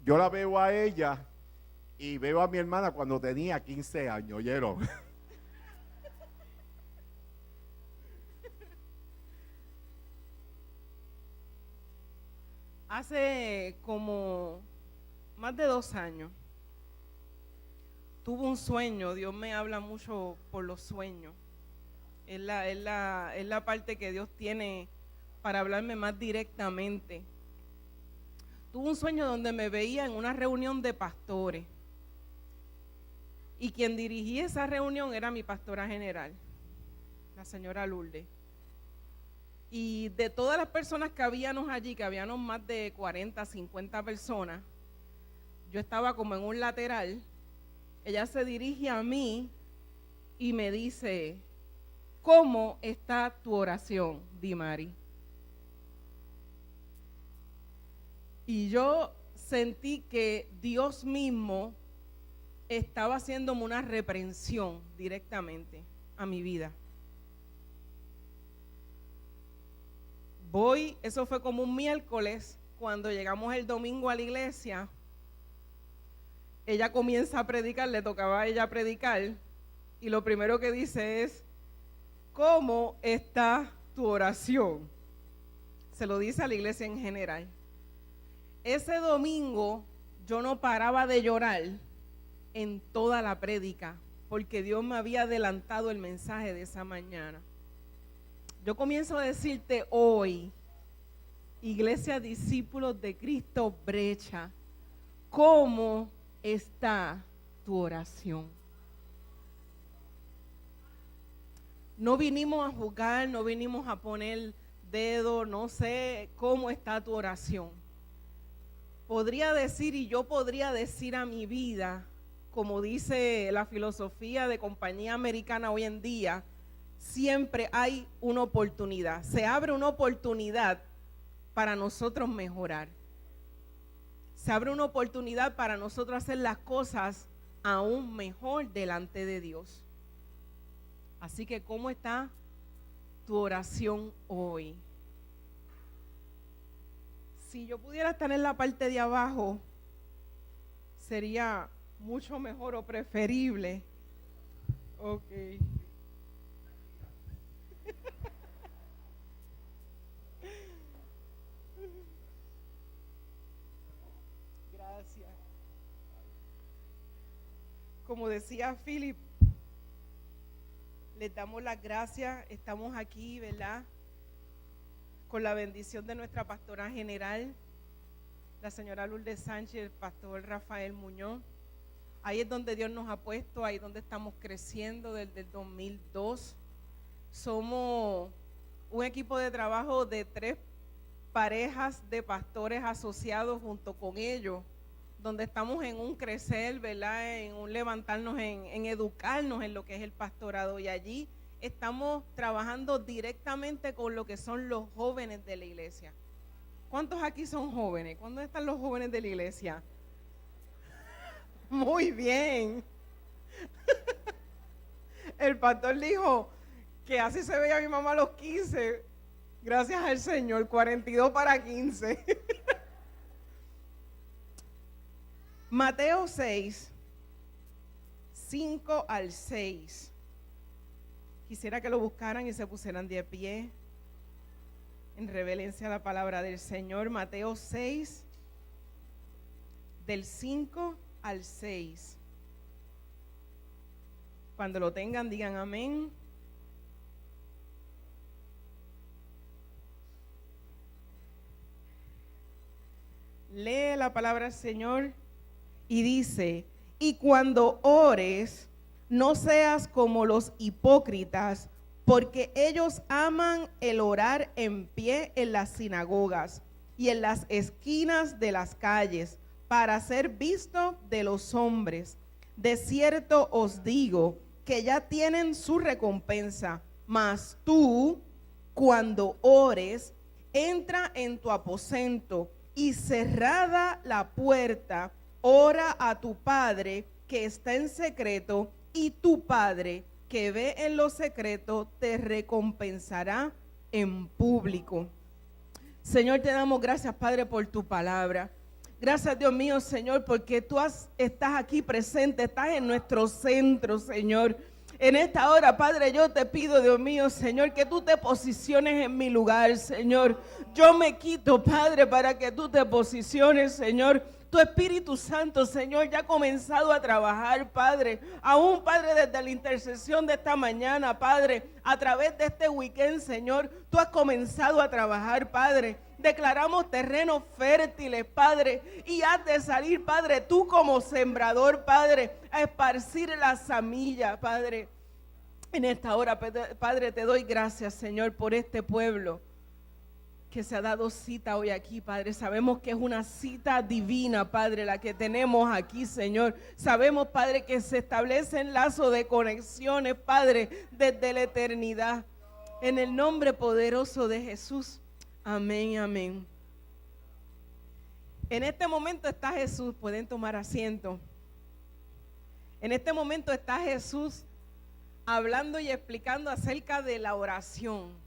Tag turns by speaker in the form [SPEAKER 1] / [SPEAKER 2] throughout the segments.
[SPEAKER 1] yo la veo a ella y veo a mi hermana cuando tenía 15 años, ¿oyeron?
[SPEAKER 2] Hace como más de 2 años tuve un sueño. Dios me habla mucho por los sueños. Es la parte que Dios tiene para hablarme más directamente. Tuve un sueño donde me veía en una reunión de pastores. Y quien dirigía esa reunión era mi pastora general, la señora Lourdes. Y de todas las personas que habíamos allí, que habíamos más de 40, 50 personas, yo estaba como en un lateral. Ella se dirige a mí y me dice: ¿cómo está tu oración, Dimari? Y yo sentí que Dios mismo estaba haciéndome una reprensión directamente a mi vida. Eso fue como un miércoles. Cuando llegamos el domingo a la iglesia, ella comienza a predicar, le tocaba a ella predicar, y lo primero que dice es: ¿cómo está tu oración? Se lo dice a la iglesia en general. Ese domingo yo no paraba de llorar en toda la prédica, porque Dios me había adelantado el mensaje de esa mañana. Yo comienzo a decirte hoy, Iglesia Discípulos de Cristo Brecha, ¿cómo está tu oración? No vinimos a juzgar, no vinimos a poner dedo, no sé cómo está tu oración. Podría decir, y yo podría decir a mi vida, como dice la filosofía de compañía americana hoy en día, siempre hay una oportunidad. Se abre una oportunidad para nosotros mejorar. Se abre una oportunidad para nosotros hacer las cosas aún mejor delante de Dios. Así que, ¿cómo está tu oración hoy? Si yo pudiera estar en la parte de abajo, sería mucho mejor o preferible. Ok. Gracias. Como decía Philip, les damos las gracias. Estamos aquí, ¿verdad?, con la bendición de nuestra pastora general, la señora Lourdes Sánchez, el pastor Rafael Muñoz. Ahí es donde Dios nos ha puesto, ahí es donde estamos creciendo desde el 2002. Somos un equipo de trabajo de 3 parejas de pastores asociados junto con ellos, donde estamos en un crecer, ¿verdad?, en un levantarnos, en educarnos en lo que es el pastorado, y allí estamos trabajando directamente con lo que son los jóvenes de la iglesia. ¿Cuántos aquí son jóvenes? ¿Cuándo están los jóvenes de la iglesia? Muy bien. El pastor dijo que así se veía mi mamá a los 15. Gracias al Señor, 42 para 15. Mateo 6, 5 al 6. Quisiera que lo buscaran y se pusieran de pie en reverencia a la palabra del Señor. Mateo 6, del 5 al 6. Cuando lo tengan, digan amén. Lee la palabra del Señor y dice: y cuando ores, no seas como los hipócritas, porque ellos aman el orar en pie en las sinagogas y en las esquinas de las calles, para ser visto de los hombres. De cierto os digo que ya tienen su recompensa. Mas tú, cuando ores, entra en tu aposento y cerrada la puerta, ora a tu Padre que está en secreto, y tu Padre que ve en lo secreto te recompensará en público. Señor, te damos gracias, Padre, por tu palabra. Gracias, Dios mío, Señor, porque tú estás aquí presente, estás en nuestro centro, Señor. En esta hora, Padre, yo te pido, Dios mío, Señor, que tú te posiciones en mi lugar, Señor. Yo me quito, Padre, para que tú te posiciones, Señor. Tu Espíritu Santo, Señor, ya ha comenzado a trabajar, Padre. Aún, Padre, desde la intercesión de esta mañana, Padre, a través de este weekend, Señor, tú has comenzado a trabajar, Padre. Declaramos terrenos fértiles, Padre, y has de salir, Padre, tú como sembrador, Padre, a esparcir la semilla, Padre. En esta hora, Padre, te doy gracias, Señor, por este pueblo que se ha dado cita hoy aquí, Padre. Sabemos que es una cita divina, Padre, la que tenemos aquí, Señor. Sabemos, Padre, que se establecen lazos de conexiones, Padre, desde la eternidad. En el nombre poderoso de Jesús. Amén, amén. En este momento está Jesús, pueden tomar asiento. En este momento está Jesús hablando y explicando acerca de la oración.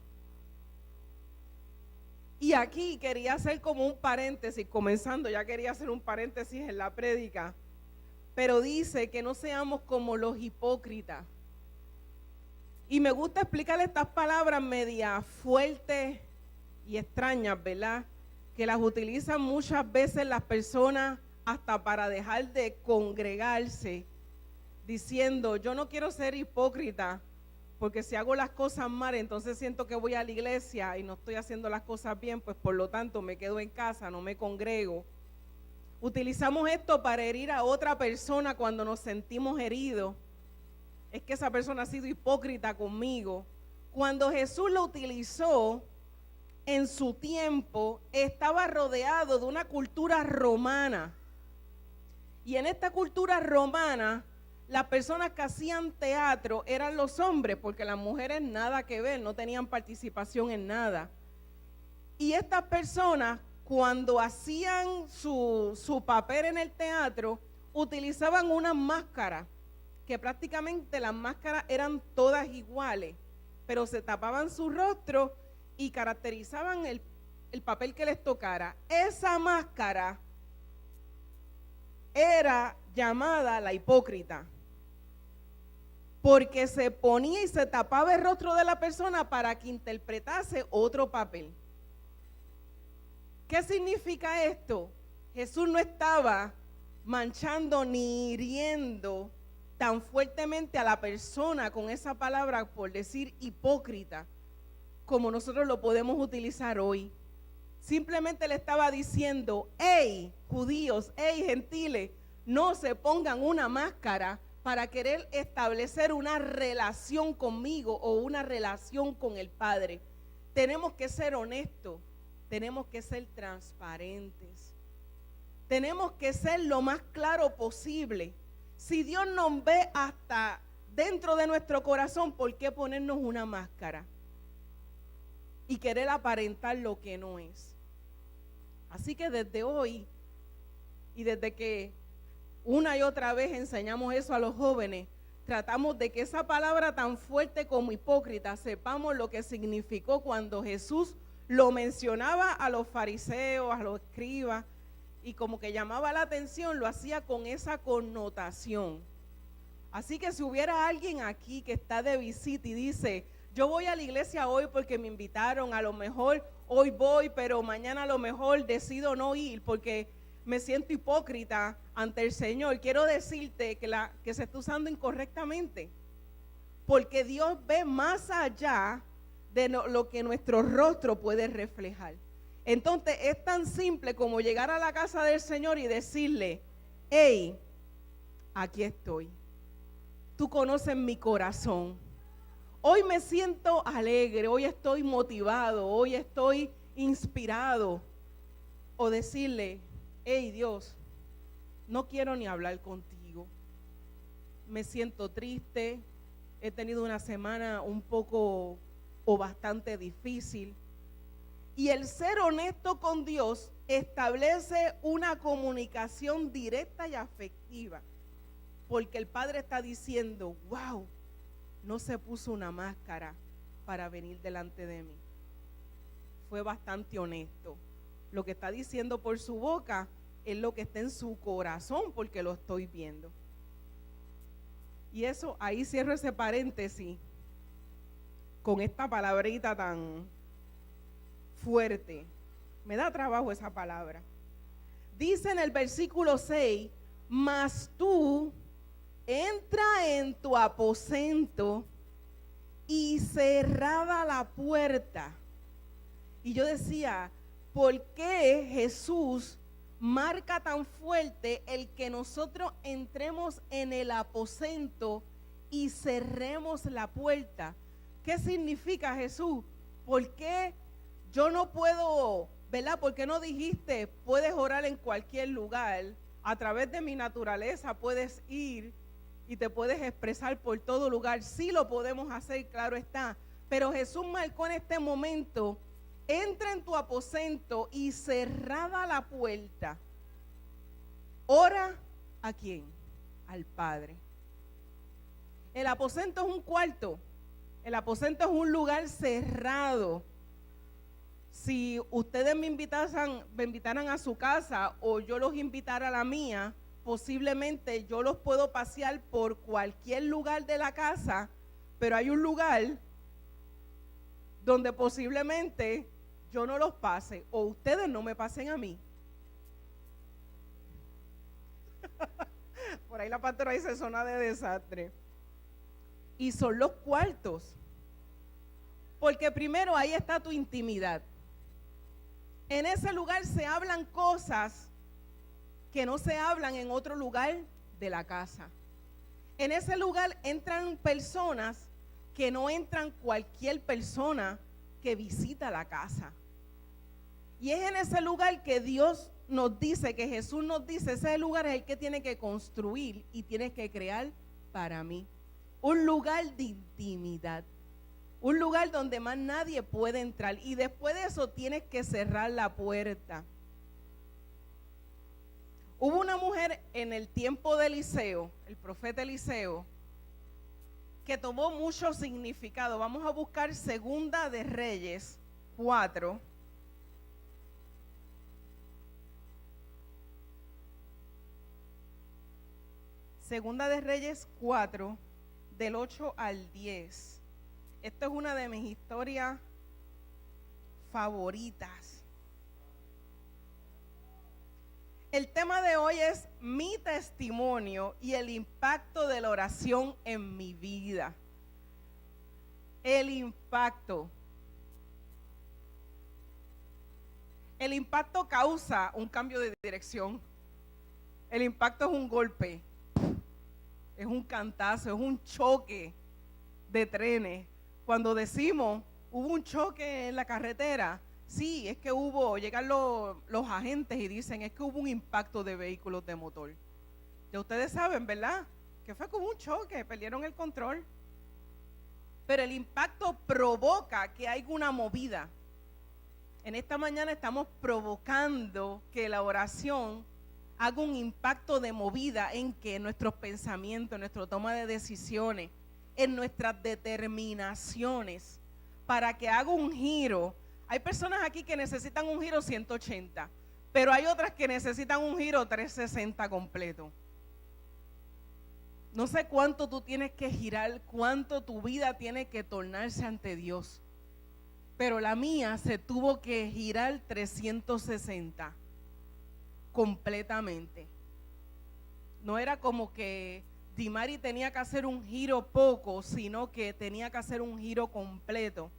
[SPEAKER 2] Y aquí quería hacer como un paréntesis, comenzando, ya quería hacer un paréntesis en la prédica, pero dice que no seamos como los hipócritas. Y me gusta explicar estas palabras media fuertes y extrañas, ¿verdad? Que las utilizan muchas veces las personas hasta para dejar de congregarse, diciendo, yo no quiero ser hipócrita, porque si hago las cosas mal, entonces siento que voy a la iglesia y no estoy haciendo las cosas bien, pues por lo tanto me quedo en casa, no me congrego. Utilizamos esto para herir a otra persona cuando nos sentimos heridos. Es que esa persona ha sido hipócrita conmigo. Cuando Jesús lo utilizó en su tiempo, estaba rodeado de una cultura romana. Y en esta cultura romana, las personas que hacían teatro eran los hombres, porque las mujeres nada que ver, no tenían participación en nada. Y estas personas, cuando hacían su papel en el teatro, utilizaban una máscara, que prácticamente las máscaras eran todas iguales, pero se tapaban su rostro y caracterizaban el papel que les tocara. Esa máscara era llamada la hipócrita, porque se ponía y se tapaba el rostro de la persona para que interpretase otro papel. ¿Qué significa esto? Jesús no estaba manchando ni hiriendo tan fuertemente a la persona con esa palabra, por decir hipócrita, como nosotros lo podemos utilizar hoy. Simplemente le estaba diciendo, hey judíos, hey gentiles, no se pongan una máscara para querer establecer una relación conmigo o una relación con el Padre. Tenemos que ser honestos, tenemos que ser transparentes, tenemos que ser lo más claro posible. Si Dios nos ve hasta dentro de nuestro corazón, ¿por qué ponernos una máscara y querer aparentar lo que no es? Así que desde hoy y desde que una y otra vez enseñamos eso a los jóvenes, tratamos de que esa palabra tan fuerte como hipócrita, sepamos lo que significó cuando Jesús lo mencionaba a los fariseos, a los escribas, y como que llamaba la atención, lo hacía con esa connotación. Así que si hubiera alguien aquí que está de visita y dice, yo voy a la iglesia hoy porque me invitaron, a lo mejor hoy voy, pero mañana a lo mejor decido no ir porque me siento hipócrita ante el Señor, quiero decirte que se está usando incorrectamente, porque Dios ve más allá de lo que nuestro rostro puede reflejar. Entonces es tan simple como llegar a la casa del Señor y decirle, hey, aquí estoy, tú conoces mi corazón, hoy me siento alegre, hoy estoy motivado, hoy estoy inspirado. O decirle, hey Dios, no quiero ni hablar contigo, me siento triste, he tenido una semana un poco o bastante difícil. Y el ser honesto con Dios establece una comunicación directa y afectiva, porque el Padre está diciendo, wow, no se puso una máscara para venir delante de mí, fue bastante honesto. Lo que está diciendo por su boca es lo que está en su corazón, porque lo estoy viendo. Y eso, ahí cierro ese paréntesis con esta palabrita tan fuerte. Me da trabajo esa palabra. Dice en el versículo 6, mas tú entra en tu aposento y cerrada la puerta. Y yo decía, ¿por qué Jesús marca tan fuerte el que nosotros entremos en el aposento y cerremos la puerta? ¿Qué significa, Jesús? ¿Por qué yo no puedo, verdad? ¿Por qué no dijiste, puedes orar en cualquier lugar? A través de mi naturaleza puedes ir y te puedes expresar por todo lugar. Sí lo podemos hacer, claro está. Pero Jesús marcó en este momento, entra en tu aposento y cerrada la puerta, ora ¿a quién? Al Padre. El aposento es un cuarto. El aposento es un lugar cerrado. Si ustedes me invitaran a su casa o yo los invitara a la mía, posiblemente yo los puedo pasear por cualquier lugar de la casa, pero hay un lugar donde posiblemente yo no los pase o ustedes no me pasen a mí. Por ahí la pastora dice zona de desastre. Y son los cuartos. Porque primero ahí está tu intimidad. En ese lugar se hablan cosas que no se hablan en otro lugar de la casa. En ese lugar entran personas que no entran cualquier persona que visita la casa. Y es en ese lugar que Dios nos dice, que Jesús nos dice, ese lugar es el que tiene que construir y tiene que crear para mí. Un lugar de intimidad. Un lugar donde más nadie puede entrar. Y después de eso tienes que cerrar la puerta. Hubo una mujer en el tiempo de Eliseo, el profeta Eliseo, que tomó mucho significado. Vamos a buscar Segunda de Reyes 4. Segunda de Reyes 4, del 8 al 10. Esta es una de mis historias favoritas. El tema de hoy es mi testimonio y el impacto de la oración en mi vida. El impacto. El impacto causa un cambio de dirección. El impacto es un golpe, es un cantazo, es un choque de trenes. Cuando decimos, hubo un choque en la carretera, sí, es que llegan los agentes y dicen, es que hubo un impacto de vehículos de motor. Ya ustedes saben, ¿verdad? Que fue como un choque, perdieron el control. Pero el impacto provoca que haya una movida. En esta mañana estamos provocando que la oración haga un impacto de movida en que nuestros pensamientos, en nuestra toma de decisiones, en nuestras determinaciones, para que haga un giro. Hay personas aquí que necesitan un giro 180, pero hay otras que necesitan un giro 360 completo. No sé cuánto tú tienes que girar, cuánto tu vida tiene que tornarse ante Dios, pero la mía se tuvo que girar 360 completamente. No era como que Dimari tenía que hacer un giro poco, sino que tenía que hacer un giro completo.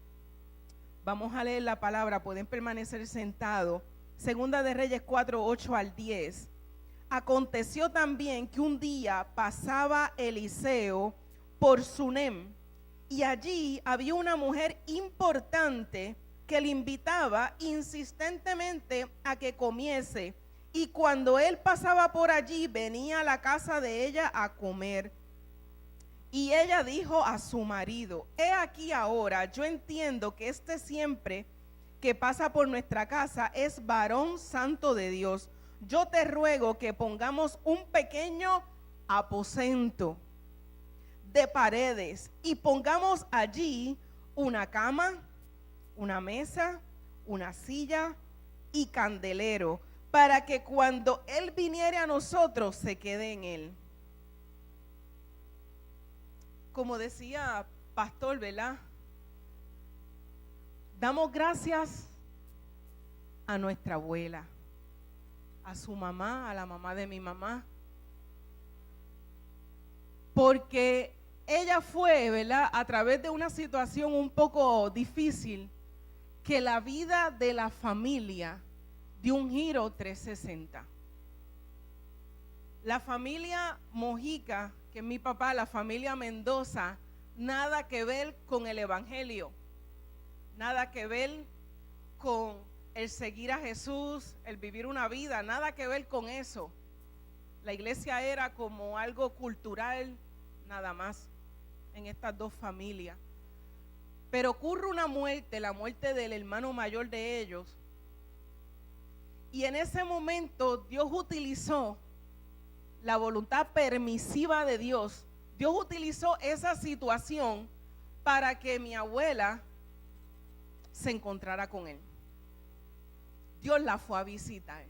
[SPEAKER 2] Vamos a leer la palabra, pueden permanecer sentados. Segunda de Reyes 4, 8 al 10. Aconteció también que un día pasaba Eliseo por Sunem, y allí había una mujer importante que le invitaba insistentemente a que comiese. Y cuando él pasaba por allí, venía a la casa de ella a comer. Y ella dijo a su marido, he aquí ahora, yo entiendo que este siempre que pasa por nuestra casa es varón santo de Dios. Yo te ruego que pongamos un pequeño aposento de paredes y pongamos allí una cama, una mesa, una silla y candelero, para que cuando Él viniere a nosotros se quede en Él. Como decía Pastor, ¿verdad? Damos gracias a nuestra abuela, a su mamá, a la mamá de mi mamá, porque ella fue, ¿verdad?, a través de una situación un poco difícil, que la vida de la familia dio un giro 360. La familia Mojica, que es mi papá, la familia Mendoza, nada que ver con el evangelio, nada que ver con el seguir a Jesús, el vivir una vida, nada que ver con eso. La iglesia era como algo cultural, nada más, en estas dos familias. Pero ocurre una muerte, la muerte del hermano mayor de ellos. Y en ese momento Dios utilizó la voluntad permisiva de Dios. Dios utilizó esa situación para que mi abuela se encontrara con él. Dios la fue a visitar.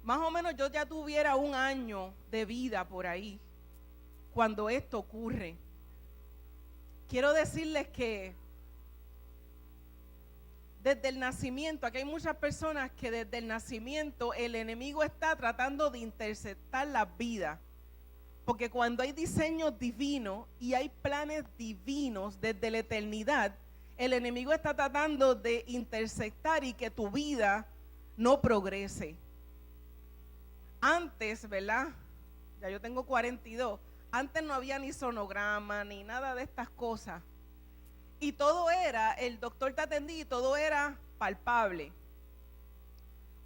[SPEAKER 2] Más o menos yo ya tuviera 1 año de vida por ahí cuando esto ocurre. Quiero decirles que desde el nacimiento, aquí hay muchas personas que desde el nacimiento el enemigo está tratando de interceptar las vidas. Porque cuando hay diseños divinos y hay planes divinos desde la eternidad, el enemigo está tratando de interceptar y que tu vida no progrese. Antes, ¿verdad? Ya yo tengo 42. Antes no había ni sonograma ni nada de estas cosas. Y todo era, el doctor te atendía y todo era palpable.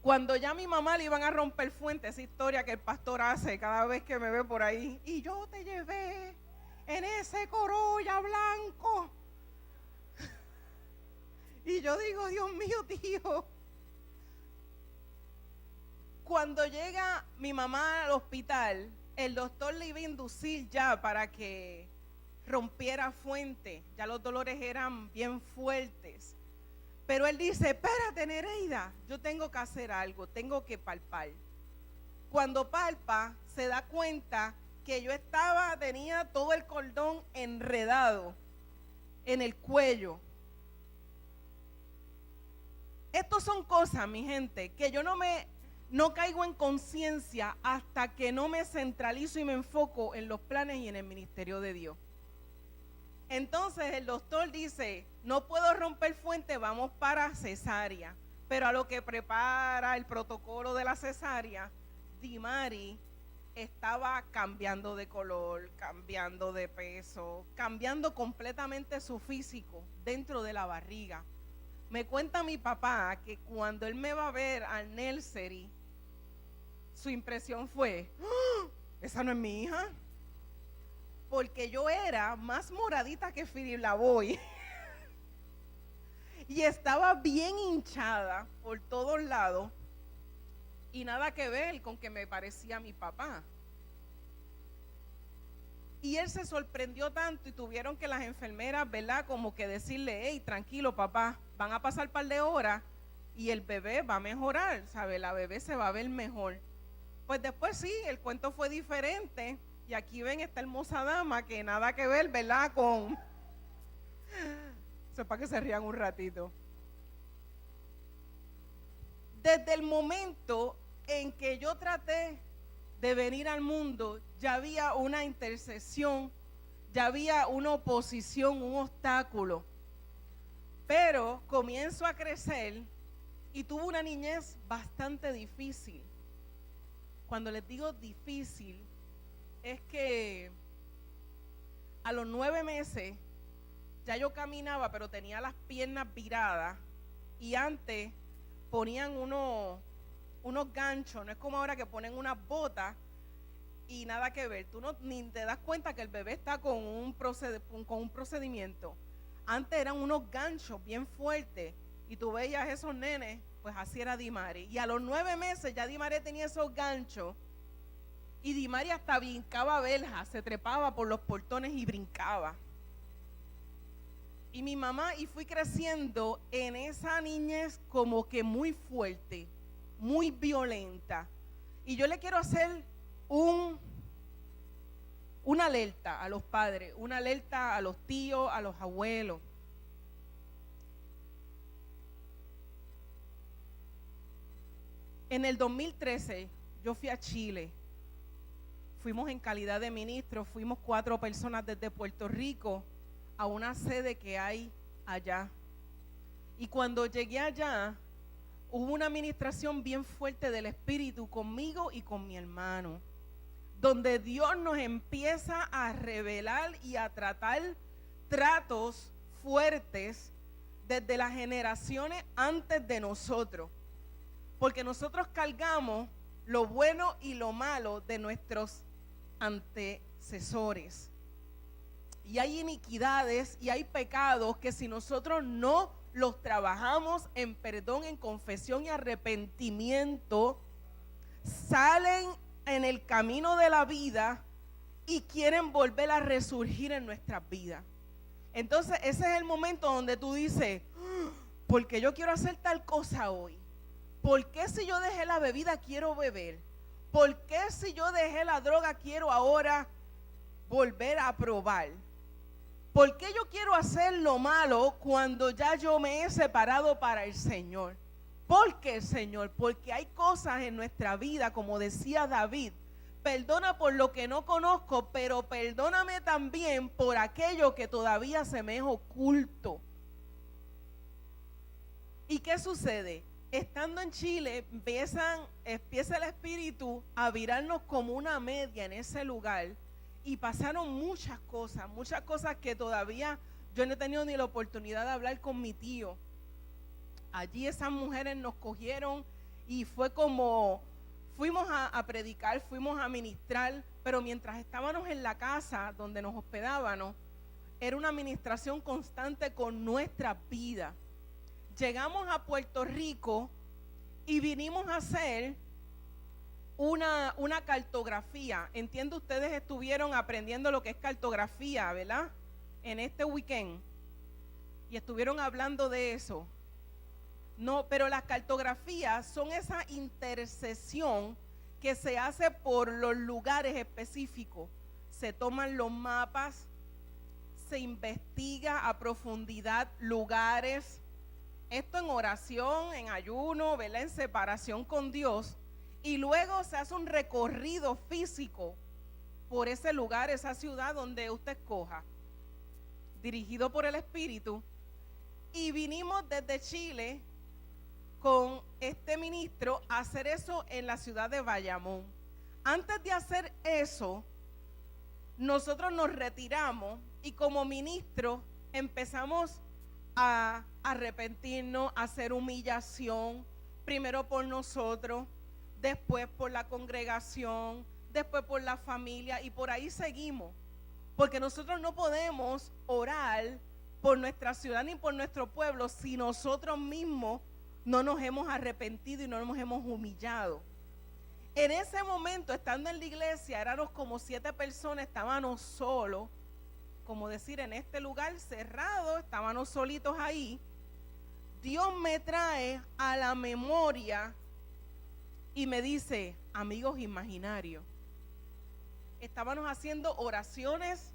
[SPEAKER 2] Cuando ya a mi mamá le iban a romper fuente, esa historia que el pastor hace cada vez que me ve por ahí, y yo te llevé en ese Corolla blanco. Y yo digo, Dios mío, tío. Cuando llega mi mamá al hospital, el doctor le iba a inducir ya para que rompiera fuente. Ya los dolores eran bien fuertes. Pero él dice, espérate, Nereida, yo tengo que hacer algo, tengo que palpar. Cuando palpa, se da cuenta que yo tenía todo el cordón enredado en el cuello. Estas son cosas, mi gente, que yo no caigo en conciencia hasta que no me centralizo y me enfoco en los planes y en el ministerio de Dios. Entonces el doctor dice, no puedo romper fuente, vamos para cesárea. Pero a lo que prepara el protocolo de la cesárea, Dimari estaba cambiando de color, cambiando de peso, cambiando completamente su físico dentro de la barriga. Me cuenta mi papá que cuando él me va a ver al nursery, su impresión fue, ¡oh! Esa no es mi hija. Porque yo era más moradita que Philip Lavoy. Y estaba bien hinchada por todos lados. Y nada que ver con que me parecía mi papá. Y él se sorprendió tanto y tuvieron que las enfermeras, ¿verdad? Como que decirle, hey, tranquilo papá, van a pasar un par de horas y el bebé va a mejorar, ¿sabe? La bebé se va a ver mejor. Pues después sí, el cuento fue diferente. Y aquí ven esta hermosa dama que nada que ver, ¿verdad? Con... Eso es para que se rían un ratito. Desde el momento en que yo traté de venir al mundo, ya había una intercesión, ya había una oposición, un obstáculo. Pero comienzo a crecer y tuve una niñez bastante difícil. Cuando les digo difícil, es que a los 9 meses ya yo caminaba, pero tenía las piernas viradas y antes ponían unos ganchos, no es como ahora que ponen unas botas y nada que ver. Tú ni te das cuenta que el bebé está con un procedimiento. Antes eran unos ganchos bien fuertes y tú veías esos nenes, pues así era Dimari. Y a los 9 meses ya Dimari tenía esos ganchos. Y Dimari hasta brincaba verjas, se trepaba por los portones y brincaba. Y mi mamá, y fui creciendo en esa niñez como que muy fuerte, muy violenta. Y yo le quiero hacer una alerta a los padres, una alerta a los tíos, a los abuelos. En el 2013 yo fui a Chile. Fuimos en calidad de ministro, fuimos 4 personas desde Puerto Rico a una sede que hay allá. Y cuando llegué allá, hubo una administración bien fuerte del Espíritu conmigo y con mi hermano, donde Dios nos empieza a revelar y a tratar tratos fuertes desde las generaciones antes de nosotros, porque nosotros cargamos lo bueno y lo malo de nuestros antecesores. Y hay iniquidades y hay pecados que si nosotros no los trabajamos en perdón, en confesión y arrepentimiento, salen en el camino de la vida y quieren volver a resurgir en nuestras vidas. Entonces ese es el momento donde tú dices, ¿por qué yo quiero hacer tal cosa hoy? ¿Por qué si yo dejé la bebida quiero beber? ¿Por qué si yo dejé la droga quiero ahora volver a probar? ¿Por qué yo quiero hacer lo malo cuando ya yo me he separado para el Señor? ¿Por qué, Señor? Porque hay cosas en nuestra vida, como decía David, perdona por lo que no conozco, pero perdóname también por aquello que todavía se me es oculto. ¿Y qué sucede? Estando en Chile, empieza el Espíritu a virarnos como una media en ese lugar. Y pasaron muchas cosas que todavía yo no he tenido ni la oportunidad de hablar con mi tío. Allí esas mujeres nos cogieron y fue como, fuimos a predicar, fuimos a ministrar, pero mientras estábamos en la casa donde nos hospedábamos, era una administración constante con nuestra vida. Llegamos a Puerto Rico y vinimos a hacer una cartografía. Entiendo, ustedes estuvieron aprendiendo lo que es cartografía, ¿verdad? En este weekend. Y estuvieron hablando de eso. No, pero las cartografías son esa intercesión que se hace por los lugares específicos. Se toman los mapas, se investiga a profundidad lugares. Esto en oración, en ayuno, ¿verdad? En separación con Dios. Y luego se hace un recorrido físico por ese lugar, esa ciudad donde usted escoja, dirigido por el Espíritu. Y vinimos desde Chile con este ministro a hacer eso en la ciudad de Bayamón. Antes de hacer eso, nosotros nos retiramos y como ministro empezamos a arrepentirnos, a hacer humillación, primero por nosotros, después por la congregación, después por la familia y por ahí seguimos. Porque nosotros no podemos orar por nuestra ciudad ni por nuestro pueblo si nosotros mismos no nos hemos arrepentido y no nos hemos humillado. En ese momento, estando en la iglesia, éramos como 7 personas, estábamos solos, como decir, en este lugar cerrado, estábamos solitos ahí. Dios me trae a la memoria y me dice, amigos imaginarios. Estábamos haciendo oraciones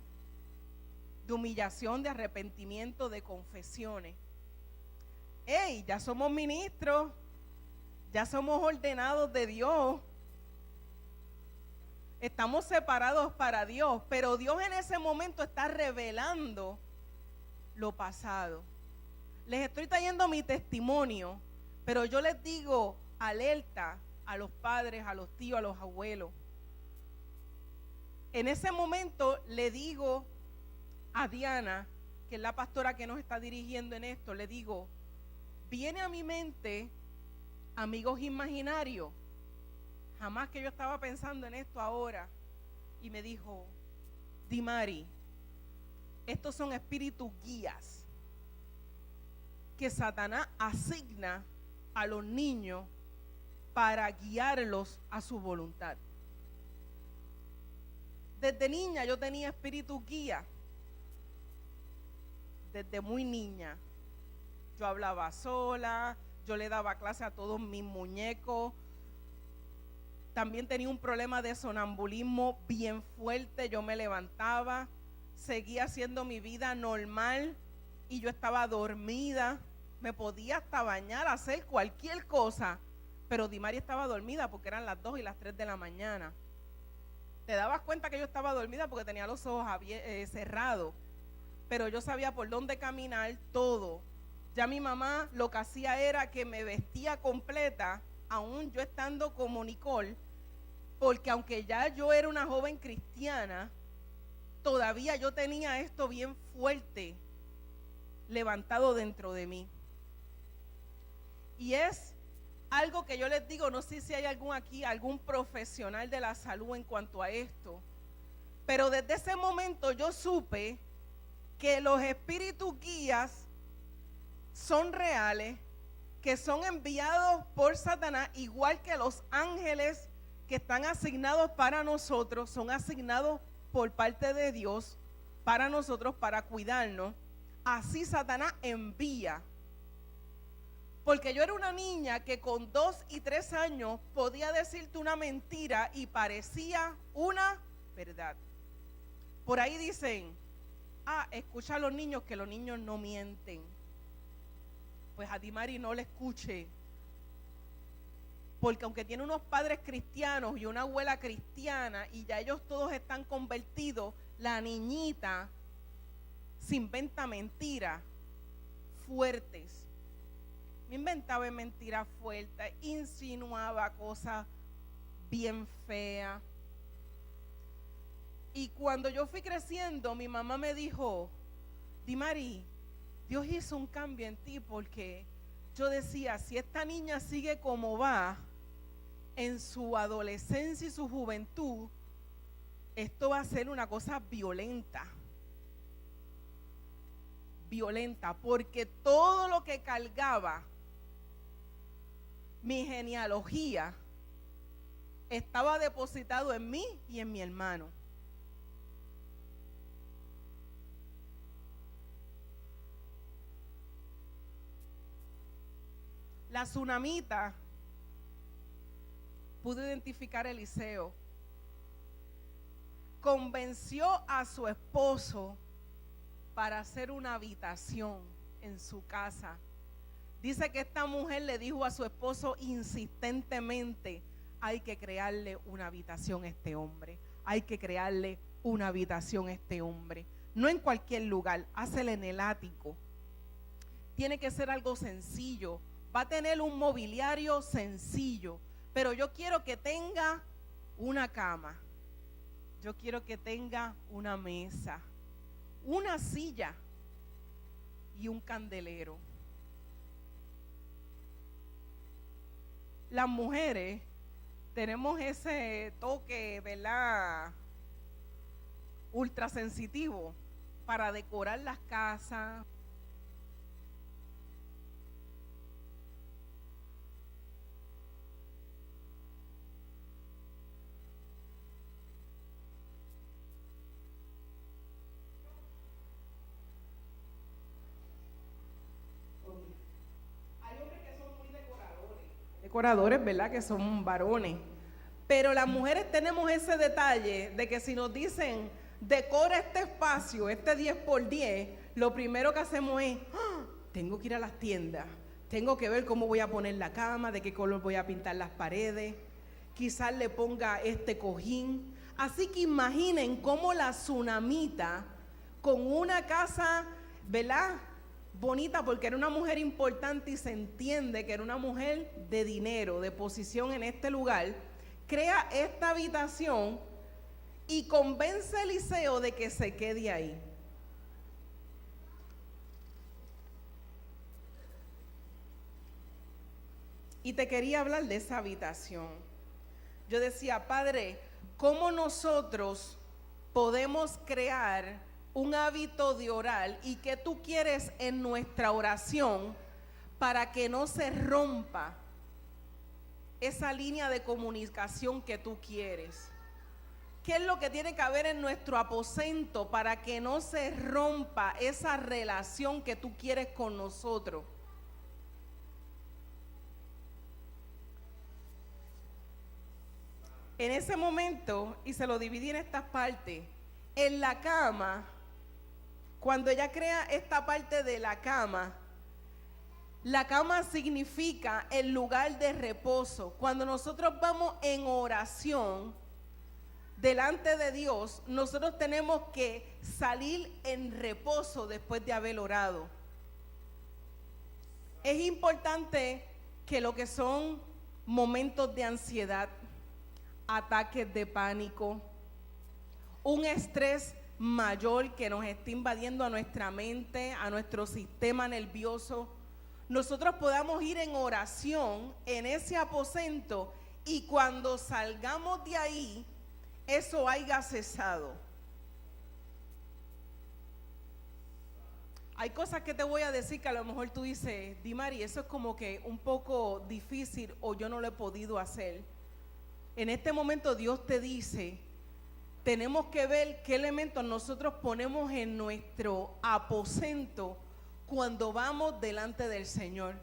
[SPEAKER 2] de humillación, de arrepentimiento, de confesiones. ¡Ey! Ya somos ministros, ya somos ordenados de Dios. Estamos separados para Dios, pero Dios en ese momento está revelando lo pasado. Les estoy trayendo mi testimonio, pero yo les digo, alerta a los padres, a los tíos, a los abuelos. En ese momento le digo a Diana, que es la pastora que nos está dirigiendo en esto, le digo, viene a mi mente amigos imaginarios. Jamás que yo estaba pensando en esto ahora. Y me dijo, Dimari, estos son espíritus guías que Satanás asigna a los niños para guiarlos a su voluntad. Desde niña yo tenía espíritu guía. Desde muy niña. Yo hablaba sola, yo le daba clase a todos mis muñecos. También tenía un problema de sonambulismo bien fuerte. Yo me levantaba, seguía haciendo mi vida normal y yo estaba dormida. Me podía hasta bañar, hacer cualquier cosa, pero Dimari estaba dormida porque eran las 2 y las 3 de la mañana. Te dabas cuenta que yo estaba dormida porque tenía los ojos cerrados, pero yo sabía por dónde caminar, todo. Ya mi mamá lo que hacía era que me vestía completa, aún yo estando como Nicole, porque aunque ya yo era una joven cristiana, todavía yo tenía esto bien fuerte levantado dentro de mí. Y es algo que yo les digo, no sé si hay algún profesional de la salud en cuanto a esto, pero desde ese momento yo supe que los espíritus guías son reales, que son enviados por Satanás, igual que los ángeles que están asignados para nosotros, son asignados por parte de Dios para nosotros, para cuidarnos. Así Satanás envía. Porque yo era una niña que con 2 y 3 años podía decirte una mentira y parecía una verdad. Por ahí dicen, escucha a los niños, que los niños no mienten. Pues a Dimari no le escuche. Porque aunque tiene unos padres cristianos y una abuela cristiana y ya ellos todos están convertidos, la niñita se inventa mentiras fuertes. Me inventaba mentiras fuertes, insinuaba cosas bien feas. Y cuando yo fui creciendo, mi mamá me dijo, Dimari, Dios hizo un cambio en ti, porque yo decía, si esta niña sigue como va, en su adolescencia y su juventud, esto va a ser una cosa violenta. Violenta, porque todo lo que cargaba mi genealogía estaba depositado en mí y en mi hermano. La tsunamita pudo identificar a Eliseo, convenció a su esposo para hacer una habitación en su casa. Dice que esta mujer le dijo a su esposo insistentemente, hay que crearle una habitación a este hombre, hay que crearle una habitación a este hombre. No en cualquier lugar, hácele en el ático. Tiene que ser algo sencillo, va a tener un mobiliario sencillo, pero yo quiero que tenga una cama, yo quiero que tenga una mesa, una silla y un candelero. Las mujeres tenemos ese toque, ¿verdad?, ultrasensitivo para decorar las casas. Decoradores, ¿verdad?, que son varones. Pero las mujeres tenemos ese detalle de que si nos dicen, decora este espacio, este 10x10, lo primero que hacemos es, tengo que ir a las tiendas, tengo que ver cómo voy a poner la cama, de qué color voy a pintar las paredes, quizás le ponga este cojín. Así que imaginen cómo la tsunamita, con una casa, ¿verdad?, bonita, porque era una mujer importante y se entiende que era una mujer de dinero, de posición en este lugar, crea esta habitación y convence a Eliseo de que se quede ahí. Y te quería hablar de esa habitación. Yo decía, Padre, ¿cómo nosotros podemos crear un hábito de orar y qué tú quieres en nuestra oración para que no se rompa esa línea de comunicación que tú quieres? ¿Qué es lo que tiene que haber en nuestro aposento para que no se rompa esa relación que tú quieres con nosotros? En ese momento, y se lo dividí en estas partes, en la cama, cuando ella crea esta parte de la cama significa el lugar de reposo. Cuando nosotros vamos en oración delante de Dios, nosotros tenemos que salir en reposo después de haber orado. Es importante que lo que son momentos de ansiedad, ataques de pánico, un estrés mayor que nos está invadiendo a nuestra mente, a nuestro sistema nervioso, nosotros podamos ir en oración en ese aposento y cuando salgamos de ahí, eso haya cesado. Hay cosas que te voy a decir que a lo mejor tú dices, Dimari, eso es como que un poco difícil o yo no lo he podido hacer. En este momento Dios te dice, tenemos que ver qué elementos nosotros ponemos en nuestro aposento cuando vamos delante del Señor.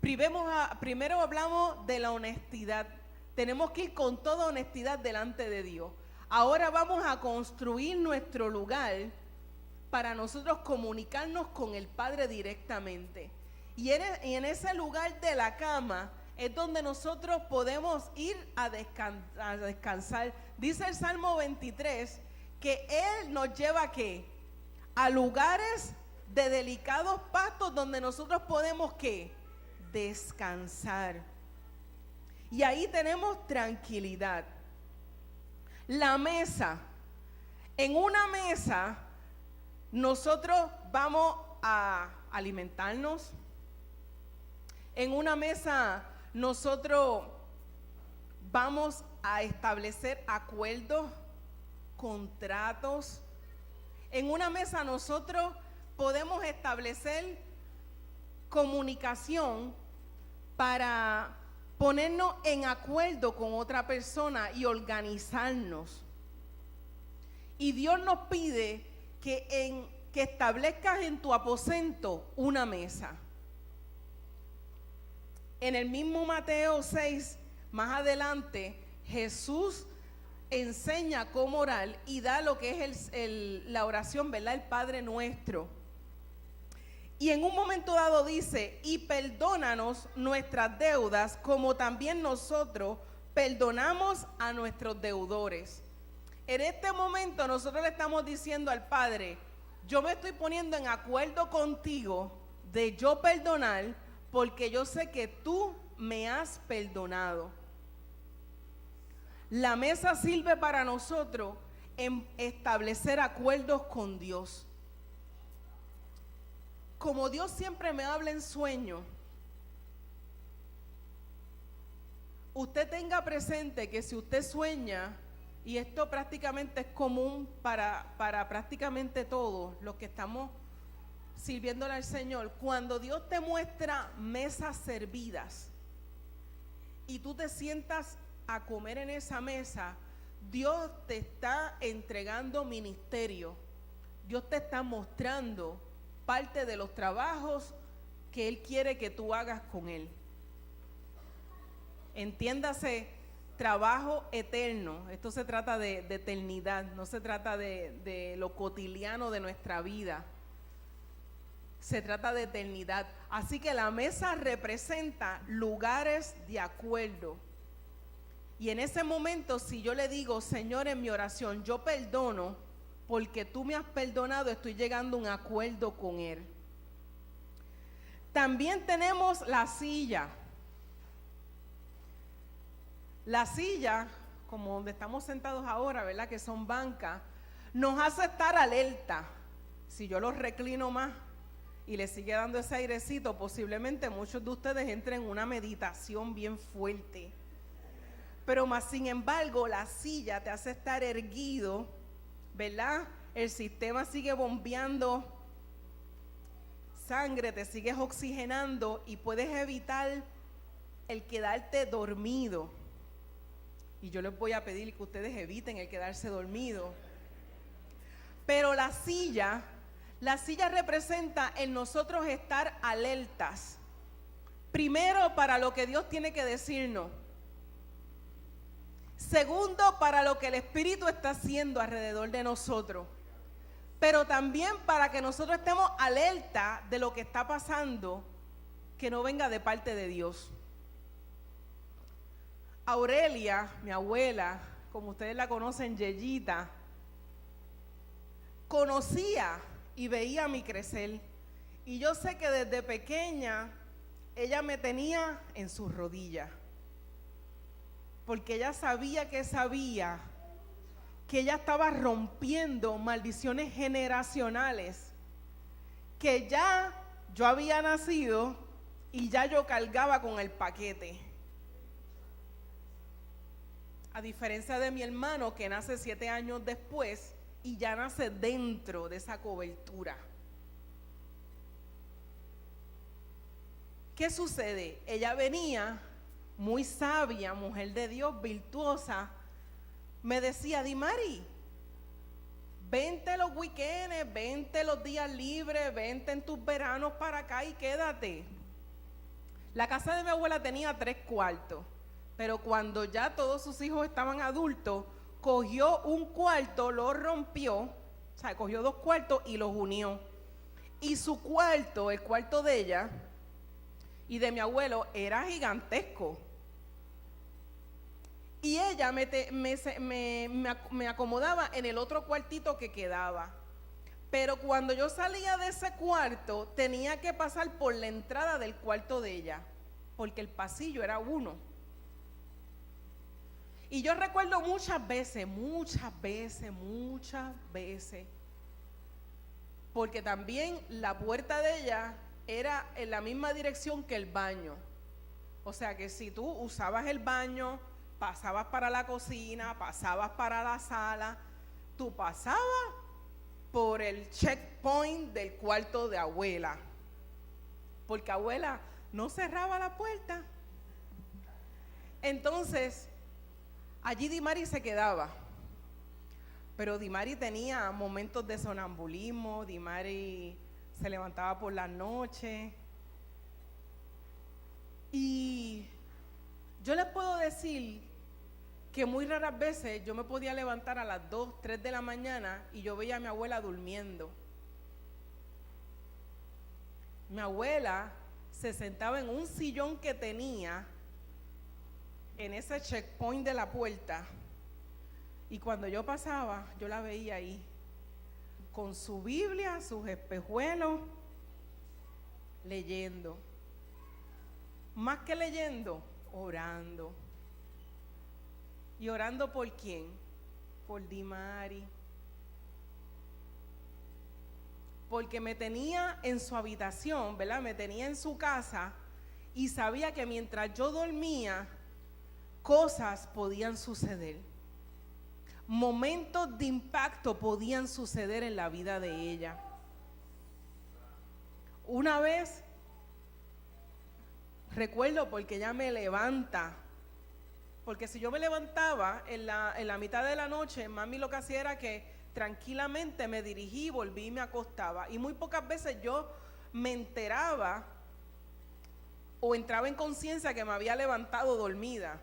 [SPEAKER 2] Primero hablamos de la honestidad. Tenemos que ir con toda honestidad delante de Dios. Ahora vamos a construir nuestro lugar para nosotros comunicarnos con el Padre directamente. Y en ese lugar de la cama es donde nosotros podemos ir a descansar. Dice el Salmo 23 que Él nos lleva ¿a qué? A lugares de delicados pastos donde nosotros podemos ¿qué? Descansar. Y ahí tenemos tranquilidad. La mesa. En una mesa nosotros vamos a alimentarnos. En una mesa nosotros vamos a establecer acuerdos, contratos. En una mesa nosotros podemos establecer comunicación para ponernos en acuerdo con otra persona y organizarnos. Y Dios nos pide que establezcas en tu aposento una mesa. En el mismo Mateo 6, más adelante, Jesús enseña cómo orar y da lo que es la oración, ¿verdad? El Padre Nuestro. Y en un momento dado dice, y perdónanos nuestras deudas como también nosotros perdonamos a nuestros deudores. En este momento nosotros le estamos diciendo al Padre, yo me estoy poniendo en acuerdo contigo de yo perdonar porque yo sé que tú me has perdonado. La mesa sirve para nosotros en establecer acuerdos con Dios. Como Dios siempre me habla en sueño, usted tenga presente que si usted sueña, y esto prácticamente es común para prácticamente todos los que estamos sirviéndole al Señor, cuando Dios te muestra mesas servidas y tú te sientas a comer en esa mesa, Dios te está entregando ministerio, Dios te está mostrando parte de los trabajos que Él quiere que tú hagas con Él. Entiéndase, trabajo eterno. Esto se trata de eternidad, no se trata de lo cotidiano de nuestra vida. Se trata de eternidad. Así que la mesa representa lugares de acuerdo. Y en ese momento, si yo le digo, Señor, en mi oración, yo perdono, porque tú me has perdonado, estoy llegando a un acuerdo con Él. También tenemos la silla. La silla, como donde estamos sentados ahora, ¿verdad? Que son bancas, nos hace estar alerta. Si yo los reclino más y le sigue dando ese airecito, posiblemente muchos de ustedes entren en una meditación bien fuerte. Pero más sin embargo, la silla te hace estar erguido, ¿verdad? El sistema sigue bombeando sangre, te sigues oxigenando y puedes evitar el quedarte dormido. Y yo les voy a pedir que ustedes eviten el quedarse dormido. Pero la silla representa en nosotros estar alertas. Primero para lo que Dios tiene que decirnos. Segundo, para lo que el Espíritu está haciendo alrededor de nosotros. Pero también para que nosotros estemos alerta de lo que está pasando, que no venga de parte de Dios. Aurelia, mi abuela, como ustedes la conocen, Yeyita, conocía y veía mi crecer. Y yo sé que desde pequeña ella me tenía en sus rodillas. Porque ella sabía que ella estaba rompiendo maldiciones generacionales. Que ya yo había nacido y ya yo cargaba con el paquete. A diferencia de mi hermano que nace 7 años después y ya nace dentro de esa cobertura. ¿Qué sucede? Ella venía muy sabia, mujer de Dios, virtuosa. Me decía, Dimari, vente los weekends, vente los días libres, vente en tus veranos para acá y quédate. La casa de mi abuela tenía 3 cuartos. Pero cuando ya todos sus hijos estaban adultos, cogió un cuarto, lo rompió, o sea, cogió 2 cuartos y los unió. Y su cuarto, el cuarto de ella y de mi abuelo, era gigantesco. Y ella me acomodaba en el otro cuartito que quedaba. Pero cuando yo salía de ese cuarto, tenía que pasar por la entrada del cuarto de ella, porque el pasillo era uno. Y yo recuerdo muchas veces, porque también la puerta de ella era en la misma dirección que el baño. O sea que si tú usabas el baño, pasabas para la cocina, pasabas para la sala, tú pasabas por el checkpoint del cuarto de abuela. Porque abuela no cerraba la puerta. Entonces, allí Dimari se quedaba, pero Dimari tenía momentos de sonambulismo, Dimari se levantaba por la noche. Y yo les puedo decir que muy raras veces yo me podía levantar a las 2, 3 de la mañana y yo veía a mi abuela durmiendo. Mi abuela se sentaba en un sillón que tenía en ese checkpoint de la puerta, y cuando yo pasaba, yo la veía ahí, con su Biblia, sus espejuelos, leyendo. Más que leyendo, orando. ¿Y orando por quién? Por Dimari. Porque me tenía en su habitación, ¿verdad? Me tenía en su casa y sabía que mientras yo dormía, cosas podían suceder. Momentos de impacto podían suceder en la vida de ella. Una vez, recuerdo porque ella me levanta, porque si yo me levantaba en la mitad de la noche, mami lo que hacía era que tranquilamente me dirigí, volví y me acostaba. Y muy pocas veces yo me enteraba o entraba en conciencia que me había levantado dormida.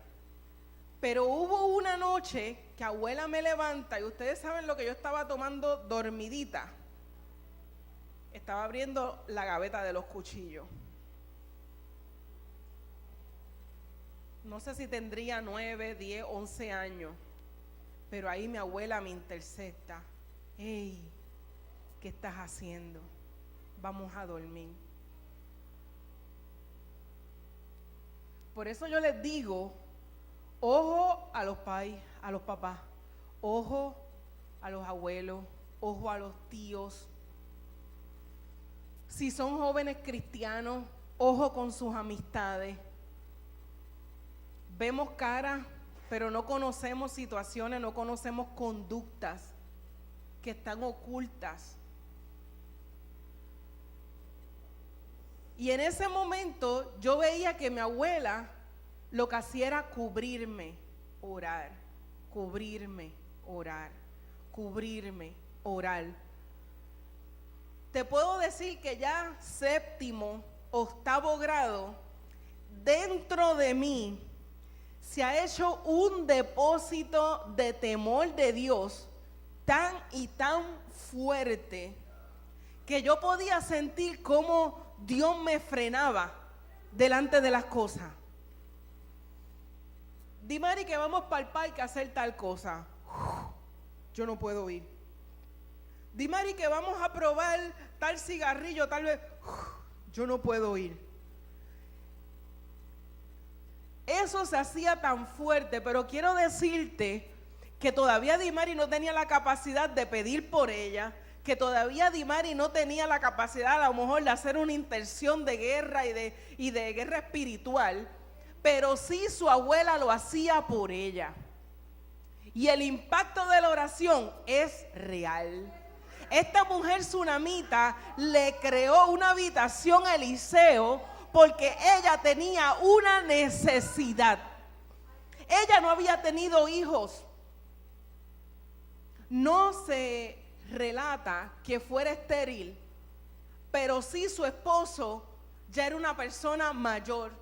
[SPEAKER 2] Pero hubo una noche que abuela me levanta y ustedes saben lo que yo estaba tomando dormidita. Estaba abriendo la gaveta de los cuchillos. No sé si tendría 9, 10, 11 años. Pero ahí mi abuela me intercepta. Hey, ¿qué estás haciendo? Vamos a dormir. Por eso yo les digo, ojo a los papás, ojo a los abuelos, ojo a los tíos. Si son jóvenes cristianos, ojo con sus amistades. Vemos caras, pero no conocemos situaciones, no conocemos conductas que están ocultas. Y en ese momento yo veía que mi abuela lo que hacía era cubrirme, orar, cubrirme, orar, cubrirme, orar. Te puedo decir que ya 7º, 8º grado, dentro de mí se ha hecho un depósito de temor de Dios tan y tan fuerte que yo podía sentir cómo Dios me frenaba delante de las cosas. Di, Mari, que vamos para el parque a hacer tal cosa. Yo no puedo ir. Di, Mari, que vamos a probar tal cigarrillo, tal vez. Yo no puedo ir. Eso se hacía tan fuerte, pero quiero decirte que todavía Dimari no tenía la capacidad de pedir por ella, que todavía Dimari no tenía la capacidad a lo mejor de hacer una intención de guerra y de guerra espiritual, pero sí su abuela lo hacía por ella. Y el impacto de la oración es real. Esta mujer tsunamita le creó una habitación a Eliseo porque ella tenía una necesidad. Ella no había tenido hijos. No se relata que fuera estéril, pero sí su esposo ya era una persona mayor.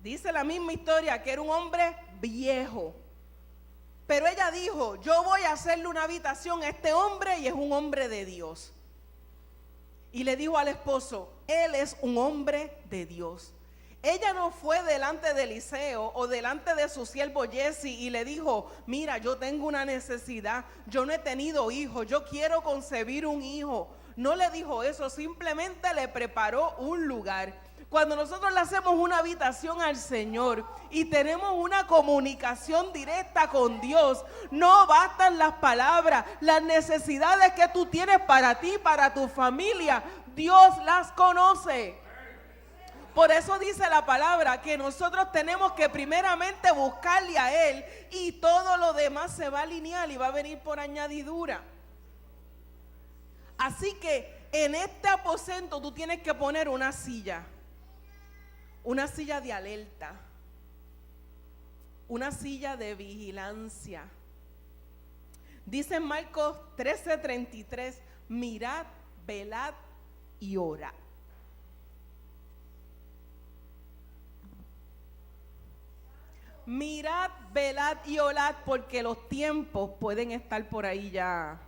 [SPEAKER 2] Dice la misma historia que era un hombre viejo. Pero ella dijo, yo voy a hacerle una habitación a este hombre y es un hombre de Dios. Y le dijo al esposo, él es un hombre de Dios. Ella no fue delante de Eliseo o delante de su siervo Jesse y le dijo, mira, yo tengo una necesidad, yo no he tenido hijos, yo quiero concebir un hijo. No le dijo eso, simplemente le preparó un lugar. Cuando nosotros le hacemos una habitación al Señor y tenemos una comunicación directa con Dios, no bastan las palabras, las necesidades que tú tienes para ti, para tu familia, Dios las conoce. Por eso dice la palabra que nosotros tenemos que primeramente buscarle a Él y todo lo demás se va a alinear y va a venir por añadidura. Así que en este aposento tú tienes que poner una silla de alerta, una silla de vigilancia. Dice en Marcos 13:33, mirad, velad y orad. Mirad, velad y orad, porque los tiempos pueden estar por ahí ya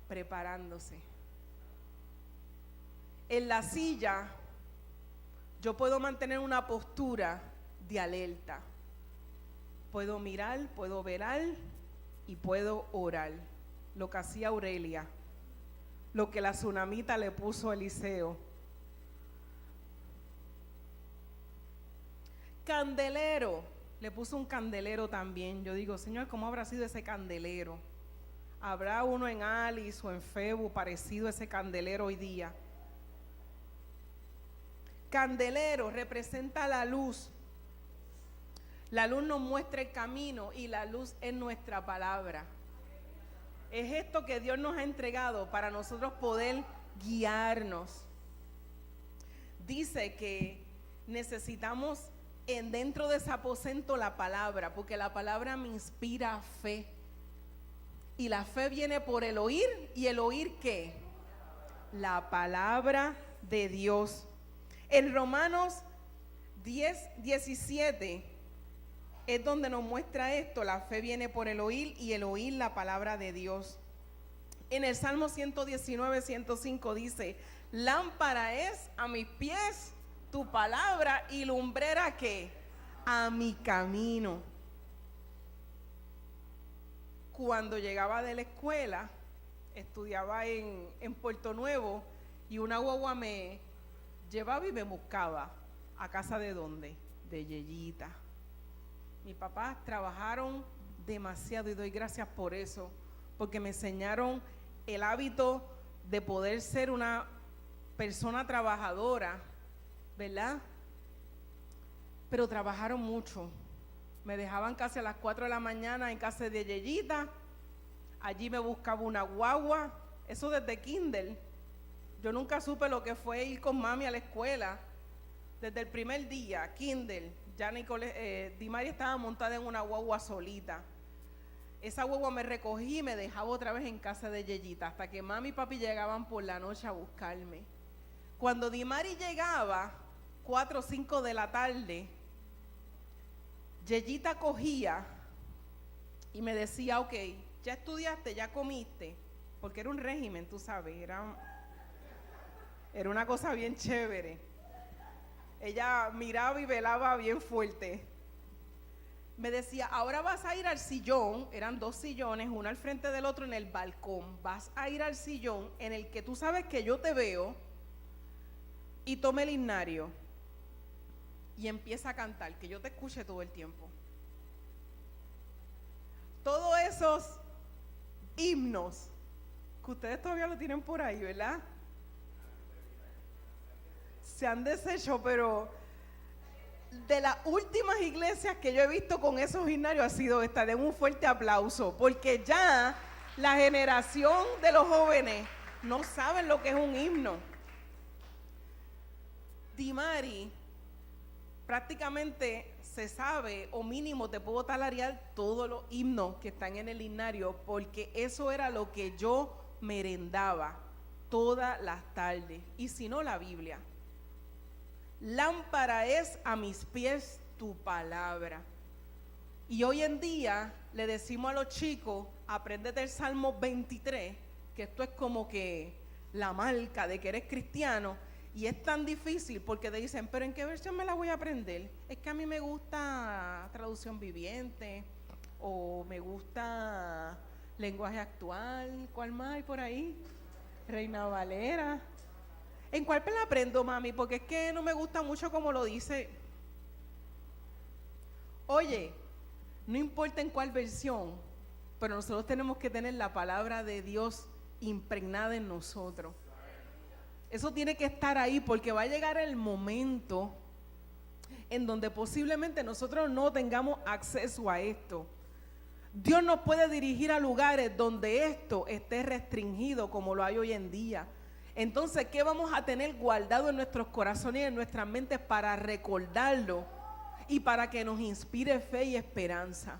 [SPEAKER 2] preparándose. En la silla yo puedo mantener una postura de alerta. Puedo mirar, puedo velar y puedo orar. Lo que hacía Aurelia, lo que la tsunamita le puso a Eliseo. Candelero, le puso un candelero también. Yo digo, Señor, ¿cómo habrá sido ese candelero? ¿Habrá uno en Alice o en Febu parecido a ese candelero hoy día? Candelero representa la luz. La luz nos muestra el camino y la luz es nuestra palabra. Es esto que Dios nos ha entregado para nosotros poder guiarnos. Dice que necesitamos dentro de ese aposento la palabra, porque la palabra me inspira fe. Y la fe viene por el oír, ¿y el oír qué? La palabra de Dios. En Romanos 10:17 es donde nos muestra esto, la fe viene por el oír y el oír la palabra de Dios. En el Salmo 119:105 dice, lámpara es a mis pies tu palabra y lumbrera ¿qué? A mi camino. Cuando llegaba de la escuela, estudiaba en Puerto Nuevo y una guagua me llevaba y me buscaba a casa de ¿dónde? De Yeyita. Mis papás trabajaron demasiado y doy gracias por eso, porque me enseñaron el hábito de poder ser una persona trabajadora, ¿verdad? Pero trabajaron mucho. Me dejaban casi a las 4 de la mañana en casa de Yeyita. Allí me buscaba una guagua. Eso desde kinder. Yo nunca supe lo que fue ir con mami a la escuela. Desde el primer día, kinder, ya Dimari estaba montada en una guagua solita. Esa guagua me recogí y me dejaba otra vez en casa de Yeyita, hasta que mami y papi llegaban por la noche a buscarme. Cuando Dimari llegaba, 4 o 5 de la tarde, Yeyita cogía y me decía, ok, ya estudiaste, ya comiste, porque era un régimen, tú sabes, era una cosa bien chévere. Ella miraba y velaba bien fuerte. Me decía, ahora vas a ir al sillón, eran 2 sillones, uno al frente del otro en el balcón, vas a ir al sillón en el que tú sabes que yo te veo y tome el himnario y empieza a cantar, que yo te escuche todo el tiempo. Todos esos himnos que ustedes todavía lo tienen por ahí, ¿verdad? Se han deshecho, pero de las últimas iglesias que yo he visto con esos himnarios ha sido esta. Den un fuerte aplauso, porque ya la generación de los jóvenes no saben lo que es un himno. Dimari prácticamente se sabe, o mínimo te puedo tararear todos los himnos que están en el himnario, porque eso era lo que yo merendaba todas las tardes, y si no, la Biblia. Lámpara es a mis pies tu palabra. Y hoy en día le decimos a los chicos, apréndete el Salmo 23, que esto es como que la marca de que eres cristiano, y es tan difícil porque te dicen, pero ¿en qué versión me la voy a aprender? Es que a mí me gusta traducción viviente, o me gusta lenguaje actual. ¿Cuál más hay por ahí? Reina Valera. ¿En cuál me la aprendo, mami? Porque es que no me gusta mucho como lo dice. Oye, no importa en cuál versión, pero nosotros tenemos que tener la palabra de Dios impregnada en nosotros. Eso tiene que estar ahí, porque va a llegar el momento en donde posiblemente nosotros no tengamos acceso a esto. Dios nos puede dirigir a lugares donde esto esté restringido como lo hay hoy en día. Entonces, ¿qué vamos a tener guardado en nuestros corazones y en nuestras mentes para recordarlo y para que nos inspire fe y esperanza?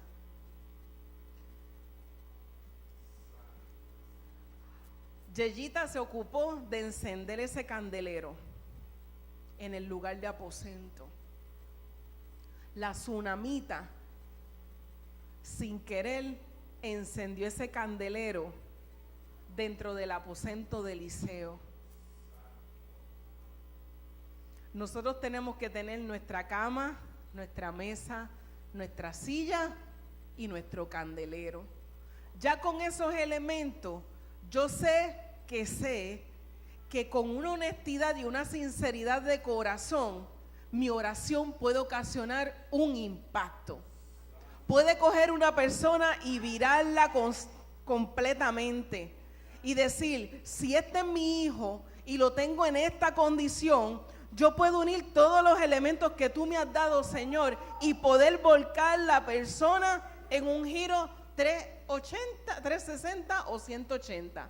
[SPEAKER 2] Yeyita se ocupó de encender ese candelero en el lugar de aposento. La tsunamita, sin querer, encendió ese candelero dentro del aposento de Eliseo. Nosotros tenemos que tener nuestra cama, nuestra mesa, nuestra silla y nuestro candelero. Ya con esos elementos, yo sé que con una honestidad y una sinceridad de corazón, mi oración puede ocasionar un impacto. Puede coger una persona y virarla completamente y decir, si este es mi hijo y lo tengo en esta condición, yo puedo unir todos los elementos que tú me has dado, Señor, y poder volcar la persona en un giro 380, 360 o 180,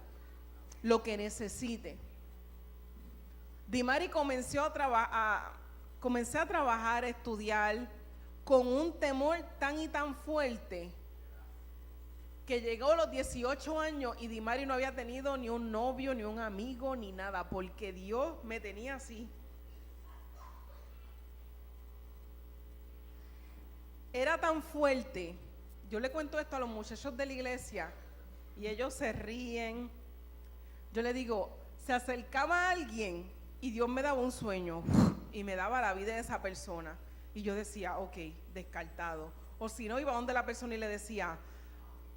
[SPEAKER 2] lo que necesite. Dimari comencé a trabajar, a estudiar con un temor tan y tan fuerte que llegó a los 18 años y Dimari no había tenido ni un novio, ni un amigo, ni nada, porque Dios me tenía así. Era tan fuerte. Yo le cuento esto a los muchachos de la iglesia y ellos se ríen. Yo le digo, se acercaba a alguien y Dios me daba un sueño y me daba la vida de esa persona. Y yo decía, ok, descartado. O si no, iba donde la persona y le decía,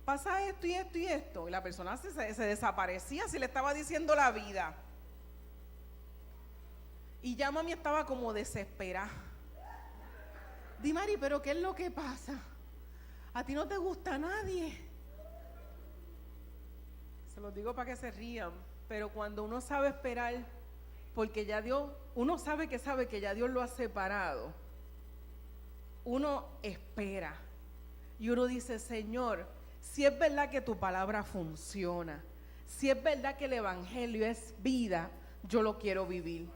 [SPEAKER 2] pasa esto y esto y esto. Y la persona se desaparecía si le estaba diciendo la vida. Y ya mami estaba como desesperada. Dimari, pero ¿qué es lo que pasa? ¿A ti no te gusta nadie? Se los digo para que se rían. Pero cuando uno sabe esperar, porque ya Dios, uno sabe que ya Dios lo ha separado, uno espera y uno dice, Señor, si es verdad que tu palabra funciona, si es verdad que el evangelio es vida, yo lo quiero vivir.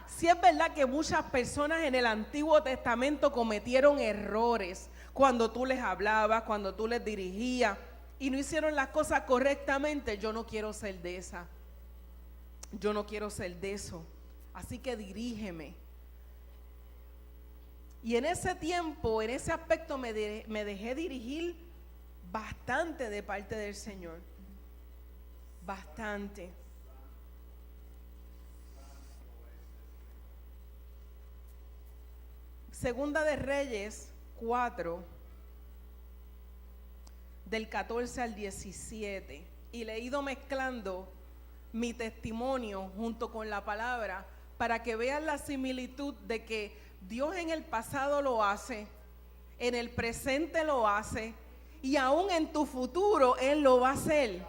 [SPEAKER 2] Si es verdad que muchas personas en el Antiguo Testamento cometieron errores cuando tú les hablabas, cuando tú les dirigías y no hicieron las cosas correctamente, yo no quiero ser de esa. Yo no quiero ser de eso. Así que dirígeme. Y en ese tiempo, en ese aspecto, me dejé dirigir bastante de parte del Señor. Bastante. Segunda de Reyes 4, del 14 al 17. Y le he ido mezclando mi testimonio junto con la palabra para que vean la similitud de que Dios en el pasado lo hace, en el presente lo hace y aún en tu futuro Él lo va a hacer.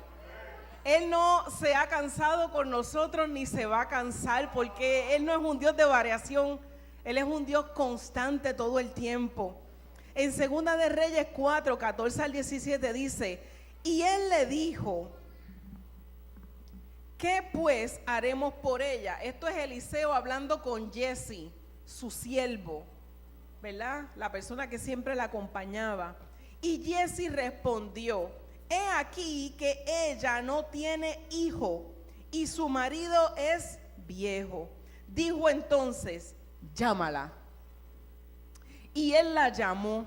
[SPEAKER 2] Él no se ha cansado con nosotros ni se va a cansar, porque Él no es un Dios de variación, Él es un Dios constante todo el tiempo. En Segunda de Reyes 4, 14 al 17 dice: y Él le dijo, ¿qué pues haremos por ella? Esto es Eliseo hablando con Giezi, su siervo, ¿verdad? La persona que siempre la acompañaba. Y Giezi respondió: he aquí que ella no tiene hijo y su marido es viejo. Dijo entonces: llámala. Y él la llamó.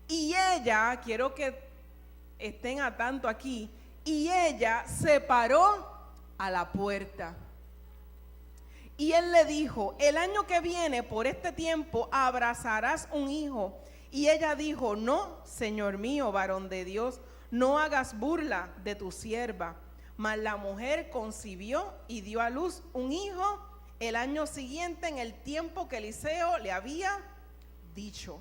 [SPEAKER 2] Y ella, quiero que estén a tanto aquí, y ella se paró a la puerta. Y él le dijo: el año que viene por este tiempo abrazarás un hijo. Y ella dijo: no, Señor mío, varón de Dios, no hagas burla de tu sierva. Mas la mujer concibió y dio a luz un hijo el año siguiente, en el tiempo que Eliseo le había dicho.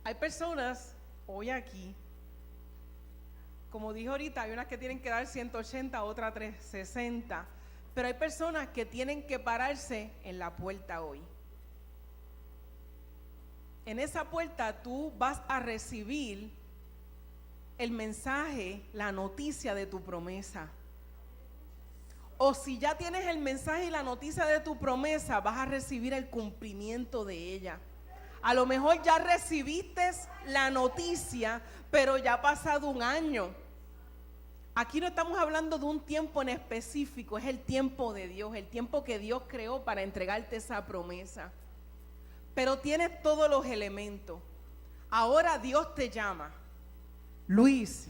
[SPEAKER 2] Hay personas hoy aquí, como dije ahorita, hay unas que tienen que dar 180, otras 360, pero hay personas que tienen que pararse en la puerta hoy. En esa puerta tú vas a recibir el mensaje, la noticia de tu promesa. O si ya tienes el mensaje y la noticia de tu promesa, vas a recibir el cumplimiento de ella. A lo mejor ya recibiste la noticia, pero ya ha pasado un año. Aquí no estamos hablando de un tiempo en específico, es el tiempo de Dios, el tiempo que Dios creó para entregarte esa promesa. Pero tienes todos los elementos. Ahora Dios te llama: Luis,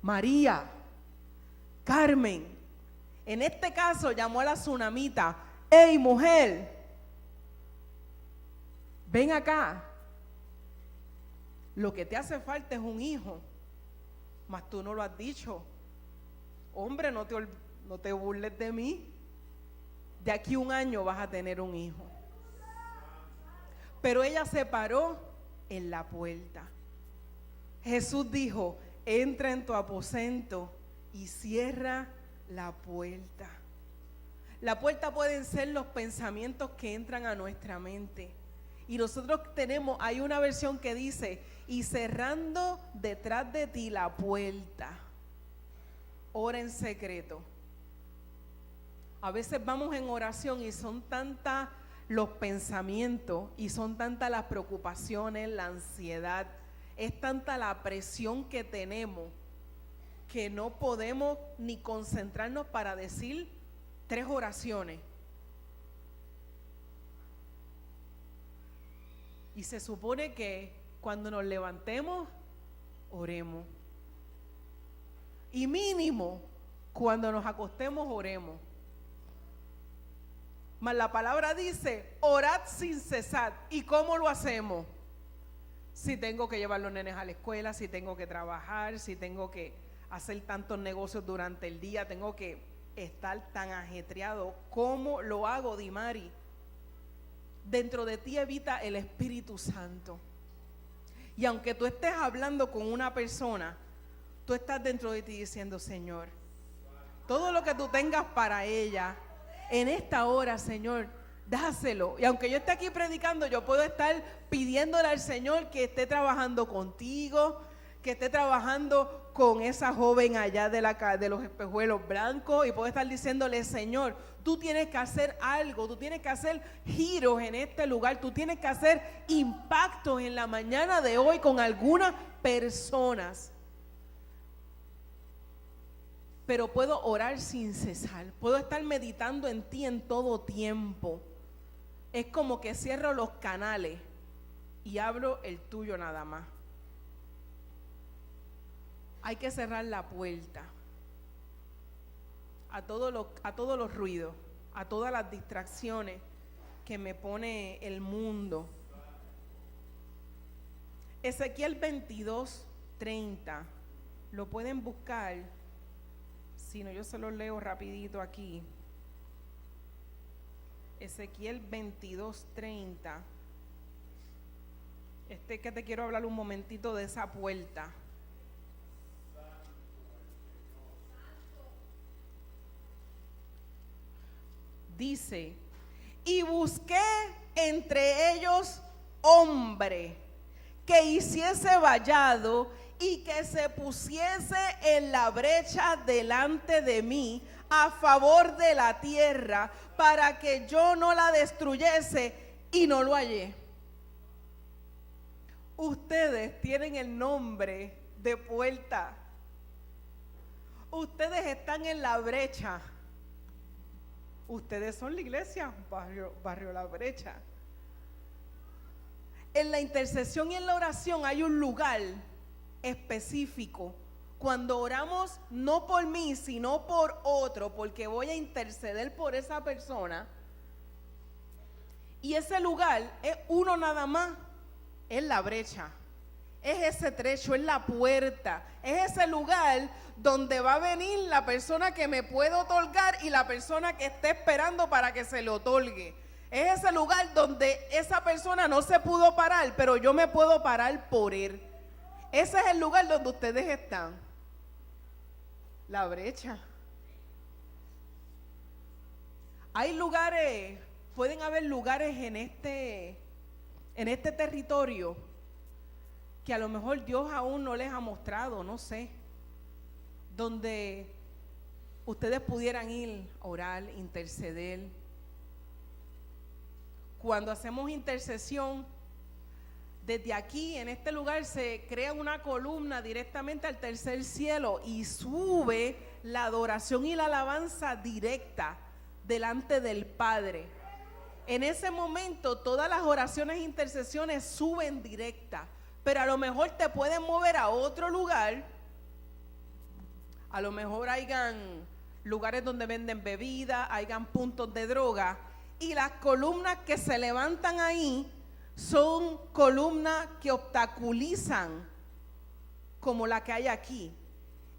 [SPEAKER 2] María, Carmen. En este caso llamó a la tsunamita: hey mujer, ven acá. Lo que te hace falta es un hijo, mas tú no lo has dicho. Hombre, no te burles de mí. De aquí a un año vas a tener un hijo. Pero ella se paró en la puerta. Jesús dijo: entra en tu aposento y cierra la puerta. La puerta pueden ser los pensamientos que entran a nuestra mente. Y nosotros hay una versión que dice: y cerrando detrás de ti la puerta, ora en secreto. A veces vamos en oración y son tantas los pensamientos y son tantas las preocupaciones, la ansiedad, es tanta la presión que tenemos que no podemos ni concentrarnos para decir 3 oraciones. Y se supone que cuando nos levantemos, oremos. Y mínimo, cuando nos acostemos, oremos. Mas la palabra dice: orad sin cesar. ¿Y cómo lo hacemos? Si tengo que llevar los nenes a la escuela, si tengo que trabajar, si tengo que hacer tantos negocios durante el día, tengo que estar tan ajetreado. ¿Cómo lo hago, Dimari? Dentro de ti habita el Espíritu Santo. Y aunque tú estés hablando con una persona, tú estás dentro de ti diciendo: Señor, todo lo que tú tengas para ella, en esta hora, Señor, dáselo. Y aunque yo esté aquí predicando, yo puedo estar pidiéndole al Señor que esté trabajando contigo, que esté trabajando con esa joven allá de los espejuelos blancos, y puedo estar diciéndole: Señor, tú tienes que hacer algo, tú tienes que hacer giros en este lugar, tú tienes que hacer impactos en la mañana de hoy con algunas personas. Pero puedo orar sin cesar, puedo estar meditando en ti en todo tiempo. es como que cierro los canales y abro el tuyo nada más. Hay que cerrar la puerta a todos los ruidos, a todas las distracciones que me pone el mundo. Ezequiel 22:30, lo pueden buscar, si no yo se lo leo rapidito aquí. Ezequiel 22:30, que te quiero hablar un momentito de esa puerta. Dice, y busqué entre ellos hombre que hiciese vallado y que se pusiese en la brecha delante de mí a favor de la tierra para que yo no la destruyese, y no lo hallé. Ustedes tienen el nombre de puerta. Ustedes están en la brecha. Ustedes son la iglesia, barrio La Brecha. En la intercesión y en la oración hay un lugar específico. Cuando oramos no por mí, sino por otro, porque voy a interceder por esa persona. Y ese lugar es uno nada más, es la brecha. Es ese trecho, es la puerta, es ese lugar donde va a venir la persona que me puede otorgar y la persona que esté esperando para que se le otorgue. Es ese lugar donde esa persona no se pudo parar, pero yo me puedo parar por él. Ese es el lugar donde ustedes están. La brecha. Hay lugares, pueden haber lugares en este territorio que a lo mejor Dios aún no les ha mostrado, no sé, donde ustedes pudieran ir a orar, interceder. Cuando hacemos intercesión, desde aquí, en este lugar, se crea una columna directamente al tercer cielo y sube la adoración y la alabanza directa delante del Padre. En ese momento, todas las oraciones e intercesiones suben directa. Pero a lo mejor te pueden mover a otro lugar. A lo mejor hayan lugares donde venden bebidas, hayan puntos de droga. Y las columnas que se levantan ahí son columnas que obstaculizan, como la que hay aquí.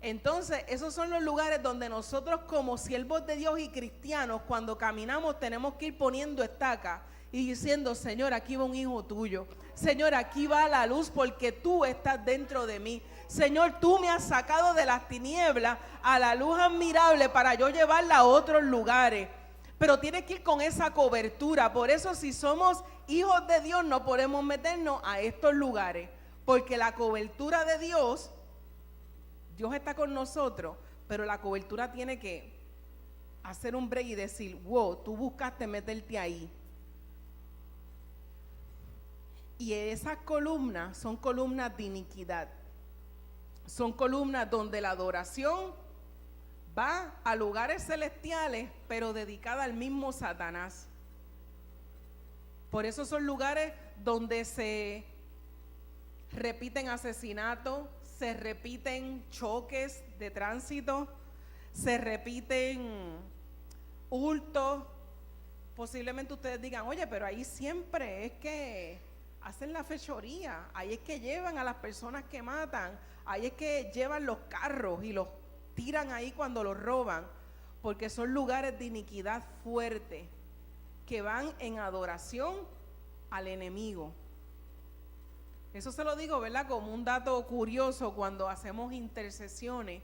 [SPEAKER 2] Entonces, esos son los lugares donde nosotros, como siervos de Dios y cristianos, cuando caminamos tenemos que ir poniendo estacas y diciendo: Señor, aquí va un hijo tuyo. Señor, aquí va la luz porque tú estás dentro de mí. Señor, tú me has sacado de las tinieblas a la luz admirable para yo llevarla a otros lugares. Pero tienes que ir con esa cobertura. Por eso, si somos hijos de Dios, no podemos meternos a estos lugares, porque la cobertura de Dios está con nosotros, pero la cobertura tiene que hacer un break y decir: wow, tú buscaste meterte ahí. Y esas columnas son columnas de iniquidad. Son columnas donde la adoración va a lugares celestiales, pero dedicada al mismo Satanás. Por eso son lugares donde se repiten asesinatos, se repiten choques de tránsito, se repiten hurtos. Posiblemente ustedes digan: oye, pero ahí siempre es que hacen la fechoría, ahí es que llevan a las personas que matan, ahí es que llevan los carros y los tiran ahí cuando los roban, porque son lugares de iniquidad fuerte que van en adoración al enemigo. Eso se lo digo, ¿verdad?, como un dato curioso cuando hacemos intercesiones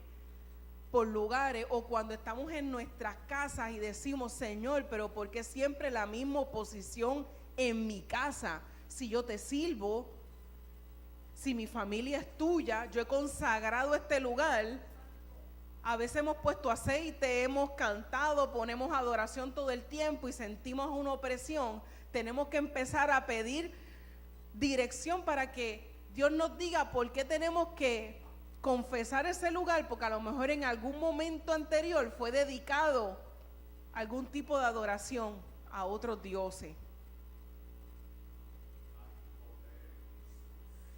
[SPEAKER 2] por lugares o cuando estamos en nuestras casas y decimos: Señor, pero ¿por qué siempre la misma oposición en mi casa? Si yo te sirvo, si mi familia es tuya, yo he consagrado este lugar. A veces hemos puesto aceite, hemos cantado, ponemos adoración todo el tiempo y sentimos una opresión. Tenemos que empezar a pedir dirección para que Dios nos diga por qué tenemos que confesar ese lugar, porque a lo mejor en algún momento anterior fue dedicado a algún tipo de adoración a otros dioses.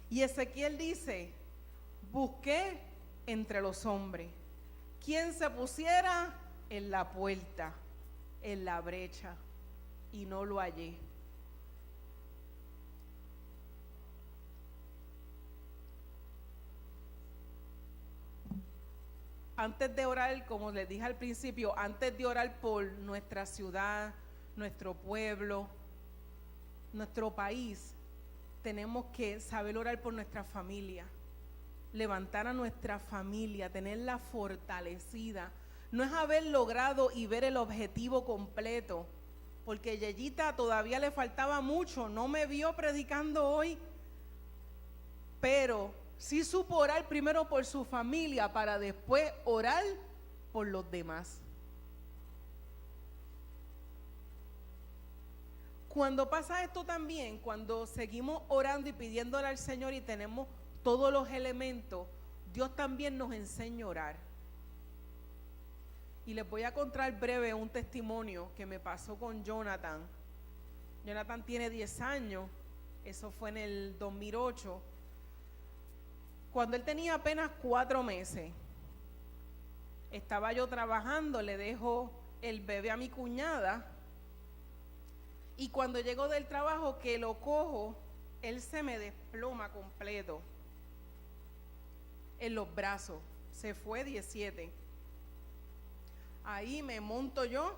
[SPEAKER 2] Y Ezequiel dice, busqué entre los hombres quien se pusiera en la puerta, en la brecha, y no lo hallé. Antes de orar, como les dije al principio, antes de orar por nuestra ciudad, nuestro pueblo, nuestro país, tenemos que saber orar por nuestra familia, levantar a nuestra familia, tenerla fortalecida. No es haber logrado y ver el objetivo completo, porque Yeyita todavía le faltaba mucho, no me vio predicando hoy, pero sí supo orar primero por su familia para después orar por los demás. Cuando pasa esto también, cuando seguimos orando y pidiéndole al Señor y tenemos todos los elementos, Dios también nos enseña a orar. Y les voy a contar breve un testimonio que me pasó con Jonathan. Jonathan tiene 10 años, eso fue en el 2008. Cuando él tenía apenas 4 meses, estaba yo trabajando, le dejo el bebé a mi cuñada, y cuando llego del trabajo que lo cojo, él se me desploma completo en los brazos, se fue 17. Ahí me monto yo,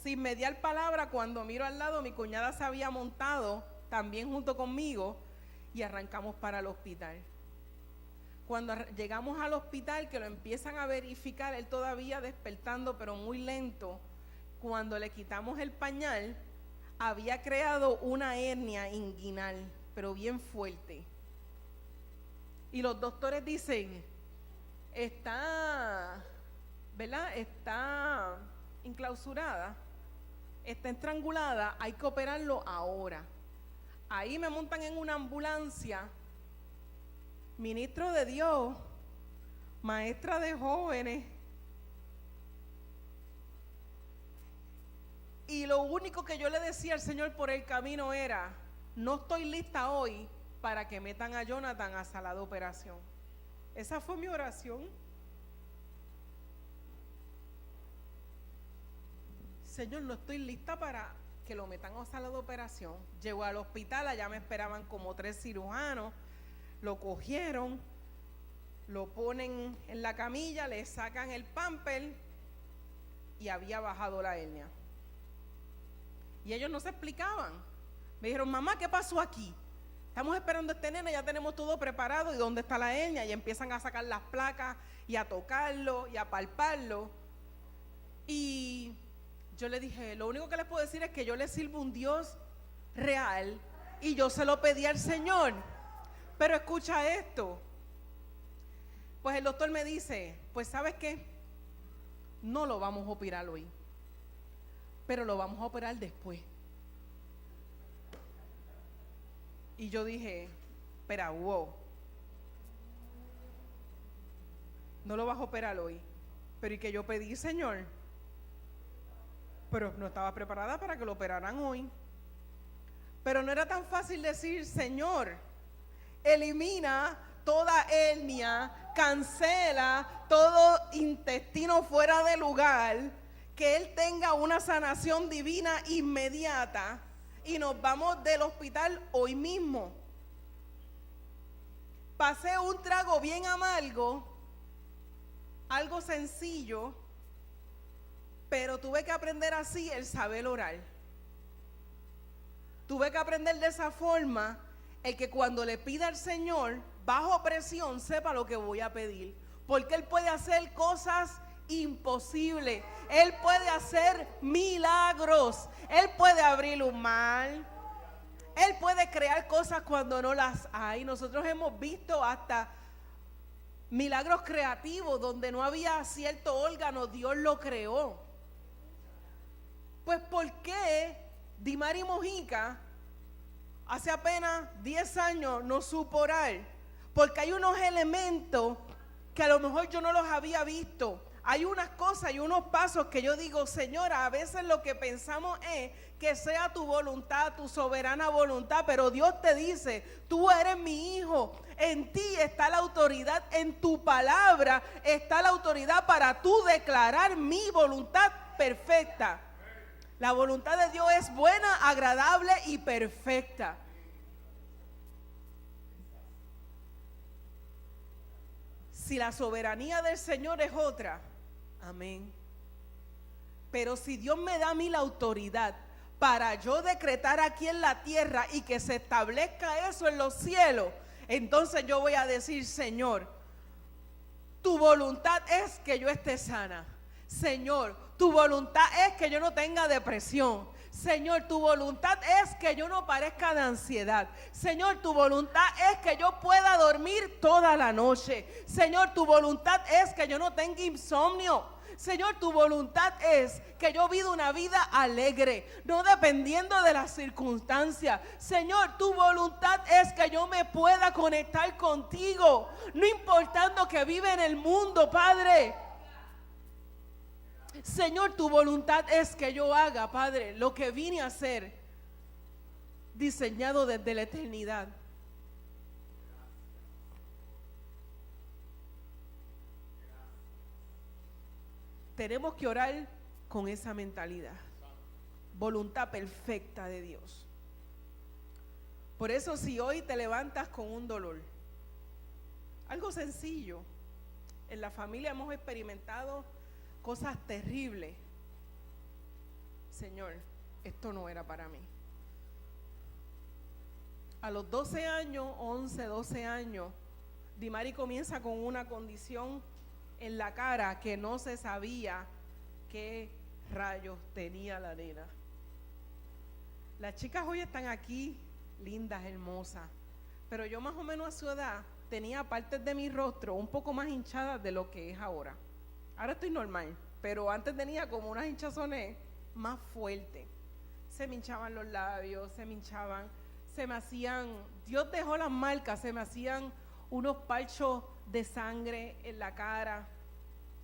[SPEAKER 2] sin mediar palabra, cuando miro al lado, mi cuñada se había montado también junto conmigo, y arrancamos para el hospital. Cuando llegamos al hospital, que lo empiezan a verificar, él todavía despertando, pero muy lento. Cuando le quitamos el pañal, había creado una hernia inguinal, pero bien fuerte. Y los doctores dicen, está, ¿verdad? Está enclausurada, está estrangulada, hay que operarlo ahora. Ahí me montan en una ambulancia, ministro de Dios, maestra de jóvenes, y lo único que yo le decía al Señor por el camino era, no estoy lista hoy para que metan a Jonathan a sala de operación. Esa fue mi oración. Señor, no estoy lista para que lo metan a sala de operación. Llegó al hospital, allá me esperaban como 3 cirujanos, lo cogieron, lo ponen en la camilla, le sacan el pamper y había bajado la hernia. Y ellos no se explicaban. Me dijeron, mamá, ¿qué pasó aquí? Estamos esperando a este nene, ya tenemos todo preparado, ¿y dónde está la hernia? Y empiezan a sacar las placas y a tocarlo y a palparlo. Y yo le dije, lo único que les puedo decir es que yo le sirvo un Dios real y yo se lo pedí al Señor. Pero escucha esto. Pues el doctor me dice, pues ¿sabes qué? No lo vamos a operar hoy, pero lo vamos a operar después. Y yo dije, espera, wow, no lo vas a operar hoy. Pero ¿y que yo pedí, Señor? Pero no estaba preparada para que lo operaran hoy. Pero no era tan fácil decir, Señor, elimina toda hernia, cancela todo intestino fuera de lugar, que Él tenga una sanación divina inmediata y nos vamos del hospital hoy mismo. Pasé un trago bien amargo, algo sencillo, pero tuve que aprender así el saber orar. Tuve que aprender de esa forma el que cuando le pida al Señor, bajo presión, sepa lo que voy a pedir. Porque Él puede hacer cosas imposibles. Él puede hacer milagros. Él puede abrir un mar. Él puede crear cosas cuando no las hay. Nosotros hemos visto hasta milagros creativos donde no había cierto órgano, Dios lo creó. Pues ¿por qué Dimari Mojica hace apenas 10 años no supo orar? Porque hay unos elementos que a lo mejor yo no los había visto. hay unas cosas y unos pasos que yo digo, Señor, a veces lo que pensamos es que sea tu voluntad, tu soberana voluntad, pero Dios te dice, tú eres mi hijo, en ti está la autoridad, en tu palabra está la autoridad para tú declarar mi voluntad perfecta. La voluntad de Dios es buena, agradable y perfecta. Si la soberanía del Señor es otra, amén. Pero si Dios me da a mí la autoridad para yo decretar aquí en la tierra y que se establezca eso en los cielos, entonces yo voy a decir, Señor, tu voluntad es que yo esté sana. Señor, tu voluntad es que yo no tenga depresión. Señor, tu voluntad es que yo no padezca de ansiedad. Señor, tu voluntad es que yo pueda dormir toda la noche. Señor, tu voluntad es que yo no tenga insomnio. Señor, tu voluntad es que yo viva una vida alegre, no dependiendo de las circunstancias. Señor, tu voluntad es que yo me pueda conectar contigo, no importando que vive en el mundo, Padre. Señor, tu voluntad es que yo haga, Padre, lo que vine a hacer, diseñado desde la eternidad. Tenemos que orar con esa mentalidad. Voluntad perfecta de Dios. Por eso si hoy te levantas con un dolor, algo sencillo, en la familia hemos experimentado cosas terribles. Señor, esto no era para mí. A los 12 años, 11, 12 años, Dimari comienza con una condición en la cara que no se sabía qué rayos tenía la nena. Las chicas hoy están aquí, lindas, hermosas, pero yo más o menos a su edad tenía partes de mi rostro un poco más hinchadas de lo que es ahora. Ahora estoy normal, pero antes tenía como unas hinchazones más fuertes. Se me hinchaban los labios, se me hinchaban, se me hacían, Dios dejó las marcas, se me hacían unos parchos de sangre en la cara.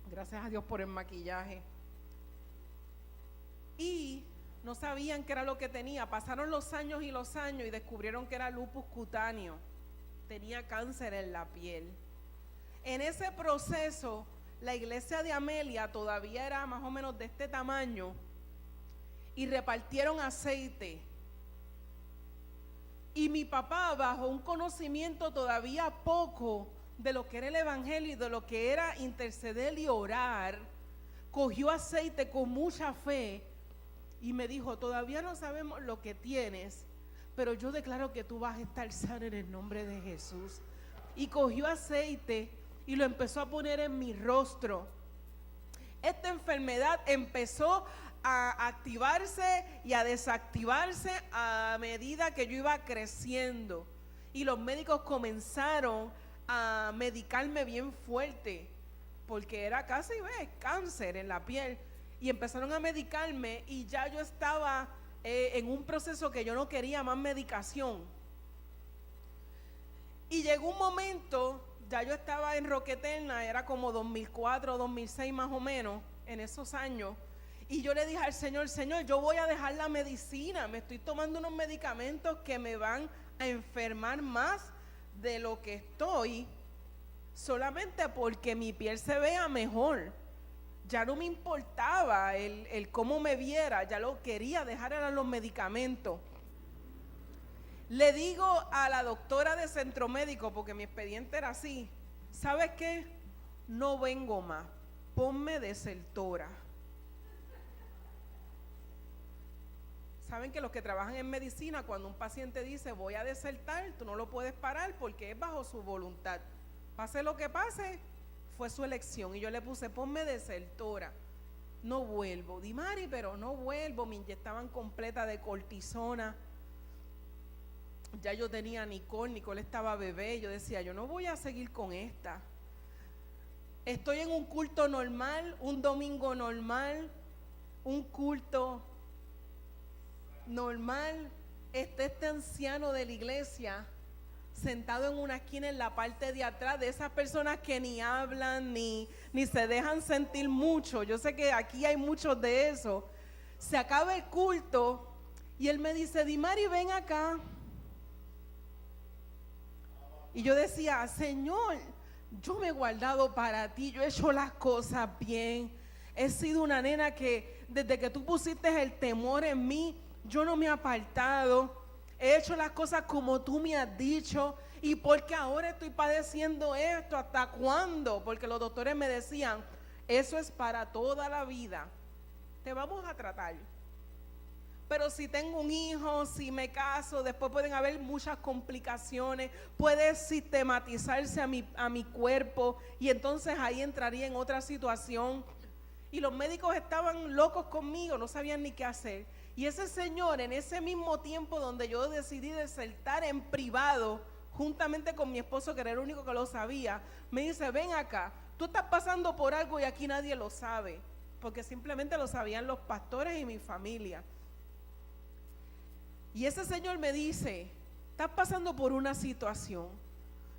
[SPEAKER 2] Gracias a Dios por el maquillaje. Y no sabían qué era lo que tenía. Pasaron los años y descubrieron que era lupus cutáneo. Tenía cáncer en la piel. En ese proceso, la iglesia de Amelia todavía era más o menos de este tamaño y repartieron aceite. Y mi papá, bajo un conocimiento todavía poco de lo que era el evangelio y de lo que era interceder y orar, cogió aceite con mucha fe y me dijo, todavía no sabemos lo que tienes, pero yo declaro que tú vas a estar sano en el nombre de Jesús. Y cogió aceite y lo empezó a poner en mi rostro. Esta enfermedad empezó a activarse y a desactivarse a medida que yo iba creciendo. Y los médicos comenzaron a medicarme bien fuerte, porque era casi cáncer en la piel. Y empezaron a medicarme y ya yo estaba en un proceso que yo no quería más medicación. Y llegó un momento, ya yo estaba en Roca Eterna, era como 2004, 2006 más o menos, en esos años. Y yo le dije al Señor, Señor, yo voy a dejar la medicina, me estoy tomando unos medicamentos que me van a enfermar más de lo que estoy, solamente porque mi piel se vea mejor. Ya no me importaba el cómo me viera, ya lo quería dejar, eran los medicamentos. Le digo a la doctora de centro médico, porque mi expediente era así, ¿sabes qué? No vengo más, ponme desertora. Saben que los que trabajan en medicina, cuando un paciente dice voy a desertar, tú no lo puedes parar porque es bajo su voluntad. Pase lo que pase, fue su elección. Y yo le puse, ponme desertora. No vuelvo. Dimari, pero no vuelvo. Me inyectaban completa de cortisona. Ya yo tenía a Nicole estaba bebé. Yo decía, yo no voy a seguir con esta. Estoy en un culto normal, un domingo normal, un culto normal. Está este anciano de la iglesia sentado en una esquina en la parte de atrás, de esas personas que ni hablan, ni ni se dejan sentir mucho. Yo sé que aquí hay muchos de eso. Se acaba el culto y él me dice, Dimari, ven acá. Y yo decía, Señor, yo me he guardado para ti, yo he hecho las cosas bien. He sido una nena que desde que tú pusiste el temor en mí, yo no me he apartado. He hecho las cosas como tú me has dicho. ¿Y porque ahora estoy padeciendo esto? ¿Hasta cuándo? Porque los doctores me decían, eso es para toda la vida. Te vamos a tratar. Pero si tengo un hijo, si me caso, después pueden haber muchas complicaciones. Puede sistematizarse a mi cuerpo y entonces ahí entraría en otra situación. Y los médicos estaban locos conmigo, no sabían ni qué hacer. Y ese señor, en ese mismo tiempo donde yo decidí desertar en privado, juntamente con mi esposo, que era el único que lo sabía, me dice, ven acá, tú estás pasando por algo y aquí nadie lo sabe, porque simplemente lo sabían los pastores y mi familia. Y ese señor me dice, estás pasando por una situación,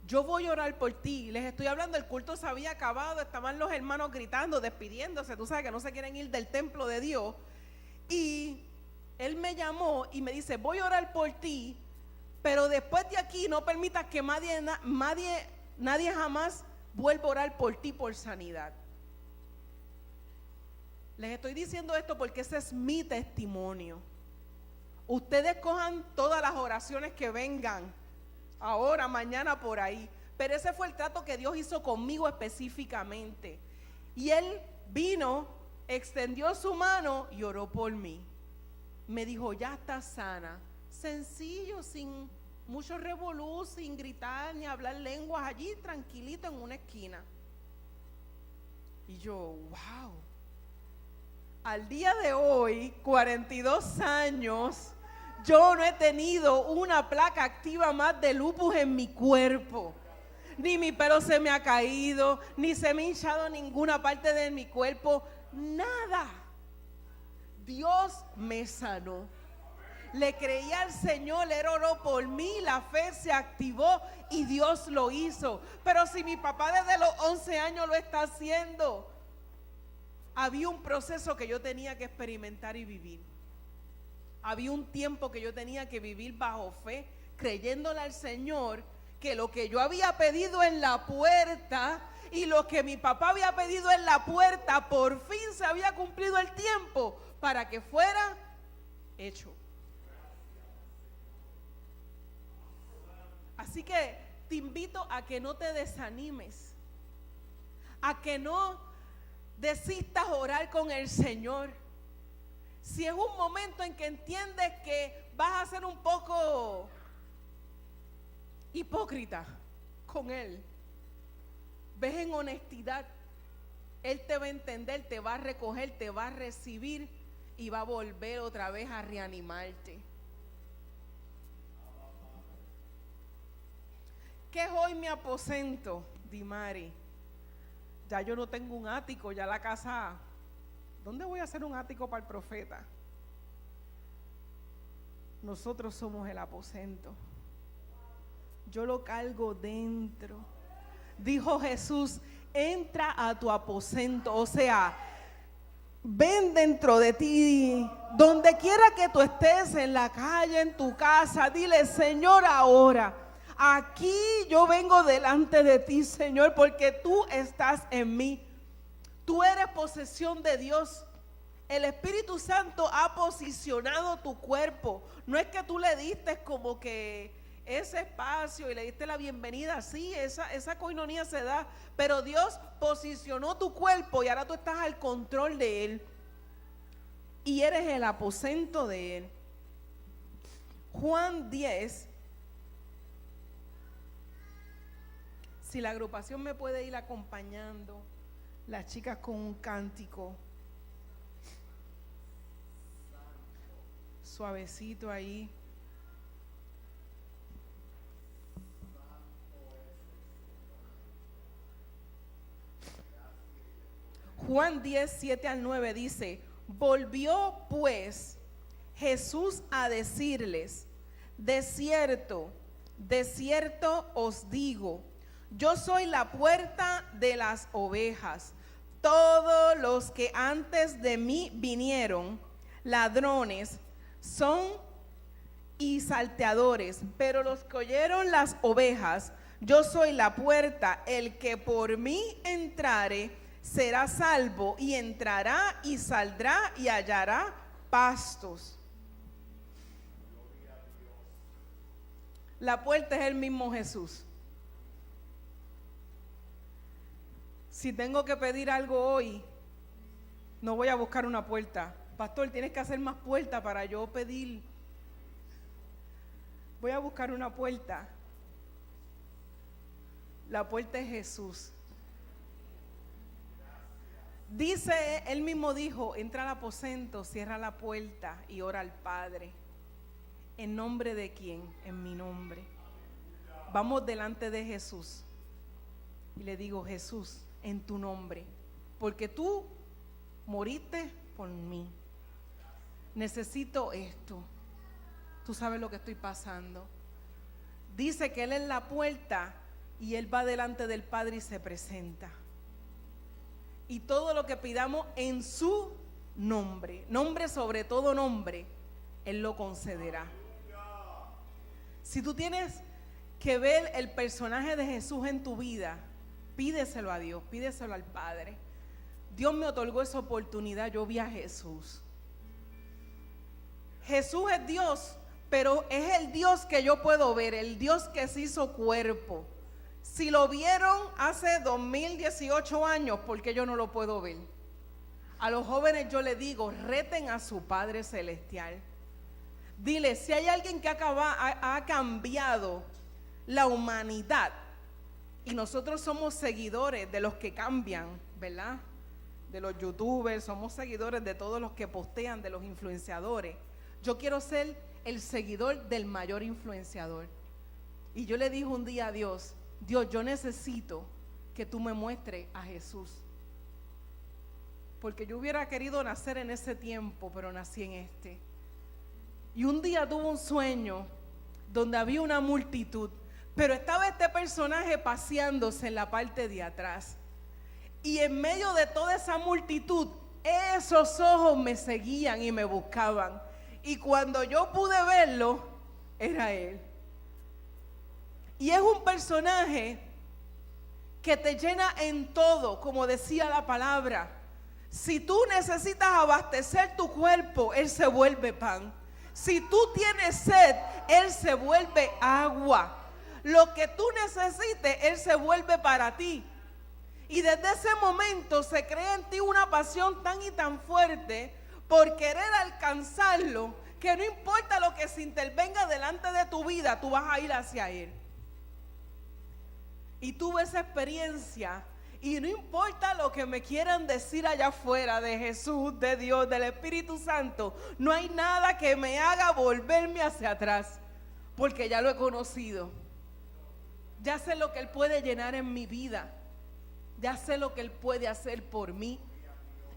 [SPEAKER 2] yo voy a orar por ti. Les estoy hablando, el culto se había acabado, estaban los hermanos gritando, despidiéndose, tú sabes que no se quieren ir del templo de Dios. Y él me llamó y me dice, voy a orar por ti, pero después de aquí no permitas que nadie jamás vuelva a orar por ti por sanidad. Les estoy diciendo esto porque ese es mi testimonio. Ustedes cojan todas las oraciones que vengan, ahora, mañana, por ahí. Pero ese fue el trato que Dios hizo conmigo específicamente. Y Él vino, extendió su mano y oró por mí. Me dijo, ya estás sana. Sencillo, sin mucho revolú, sin gritar ni hablar lenguas, allí tranquilito en una esquina. Y yo, wow. Al día de hoy, 42 años, yo no he tenido una placa activa más de lupus en mi cuerpo. Ni mi pelo se me ha caído, ni se me ha hinchado ninguna parte de mi cuerpo, nada. Dios me sanó. Le creí al Señor, Él oró por mí, la fe se activó y Dios lo hizo. Pero si mi papá desde los 11 años lo está haciendo, había un proceso que yo tenía que experimentar y vivir. Había un tiempo que yo tenía que vivir bajo fe, creyéndole al Señor que lo que yo había pedido en la puerta y lo que mi papá había pedido en la puerta, por fin se había cumplido el tiempo para que fuera hecho. Así que te invito a que no te desanimes, a que no desistas orar con el Señor. Si es un momento en que entiendes que vas a ser un poco hipócrita con Él, ves en honestidad, Él te va a entender, te va a recoger, te va a recibir y va a volver otra vez a reanimarte. ¿Qué es hoy mi aposento, Dimari? Ya yo no tengo un ático, ya la casa... ¿Dónde voy a hacer un ático para el profeta? Nosotros somos el aposento. Yo lo cargo dentro. Dijo Jesús, entra a tu aposento. O sea, ven dentro de ti. Donde quiera que tú estés, en la calle, en tu casa, dile, Señor, ahora, aquí yo vengo delante de ti, Señor, porque tú estás en mí. Tú eres posesión de Dios. El Espíritu Santo ha posicionado tu cuerpo. No es que tú le diste como que ese espacio y le diste la bienvenida. Sí, esa coinonía se da. Pero Dios posicionó tu cuerpo y ahora tú estás al control de Él. Y eres el aposento de Él. Juan 10. Si la agrupación me puede ir acompañando. Las chicas con un cántico suavecito ahí. Juan 10, 7 al 9 dice, volvió pues Jesús a decirles, de cierto os digo, yo soy la puerta de las ovejas. todos los que antes de mí vinieron, ladrones, son y salteadores, pero los que oyeron las ovejas, yo soy la puerta, el que por mí entrare será salvo, y entrará y saldrá y hallará pastos. La puerta es el mismo Jesús. Si tengo que pedir algo hoy, no voy a buscar una puerta. Pastor, tienes que hacer más puertas para yo pedir. Voy a buscar una puerta. La puerta es Jesús. Dice, él mismo dijo, entra al aposento, cierra la puerta y ora al Padre. ¿En nombre de quién? En mi nombre. Vamos delante de Jesús y le digo, Jesús, en tu nombre, porque tú moriste por mí. Necesito esto. Tú sabes lo que estoy pasando. Dice que Él es la puerta y Él va delante del Padre y se presenta. Y todo lo que pidamos en su nombre, nombre sobre todo nombre, Él lo concederá. Si tú tienes que ver el personaje de Jesús en tu vida, pídeselo a Dios, pídeselo al Padre. Dios me otorgó esa oportunidad, yo vi a Jesús. Jesús es Dios, pero es el Dios que yo puedo ver, el Dios que se hizo cuerpo. Si lo vieron hace 2018 años, ¿por qué yo no lo puedo ver? A los jóvenes yo les digo, reten a su Padre Celestial. Dile, si hay alguien que ha cambiado la humanidad, y nosotros somos seguidores de los que cambian, ¿verdad? De los youtubers, somos seguidores de todos los que postean, de los influenciadores. Yo quiero ser el seguidor del mayor influenciador. Y yo le dije un día a Dios, Dios, yo necesito que tú me muestres a Jesús. Porque yo hubiera querido nacer en ese tiempo, pero nací en este. Y un día tuve un sueño donde había una multitud, pero estaba este personaje paseándose en la parte de atrás. Y en medio de toda esa multitud, esos ojos me seguían y me buscaban. Y cuando yo pude verlo, era Él. Y es un personaje que te llena en todo, como decía la palabra. Si tú necesitas abastecer tu cuerpo, Él se vuelve pan. Si tú tienes sed, Él se vuelve agua. Lo que tú necesites, Él se vuelve para ti. Y desde ese momento se crea en ti una pasión tan y tan fuerte por querer alcanzarlo, que no importa lo que se intervenga delante de tu vida, tú vas a ir hacia Él. Y tuve esa experiencia, y no importa lo que me quieran decir allá afuera de Jesús, de Dios, del Espíritu Santo, no hay nada que me haga volverme hacia atrás, porque ya lo he conocido. Ya sé lo que Él puede llenar en mi vida. Ya sé lo que Él puede hacer por mí.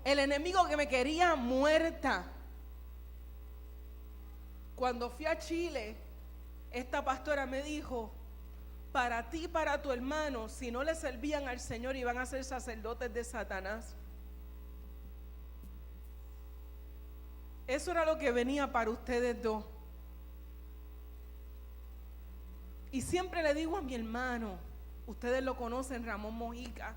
[SPEAKER 2] El enemigo que me quería muerta. Cuando fui a Chile, esta pastora me dijo, para ti y para tu hermano, si no le servían al Señor, iban a ser sacerdotes de Satanás. Eso era lo que venía para ustedes dos. Y siempre le digo a mi hermano, ustedes lo conocen, Ramón Mojica,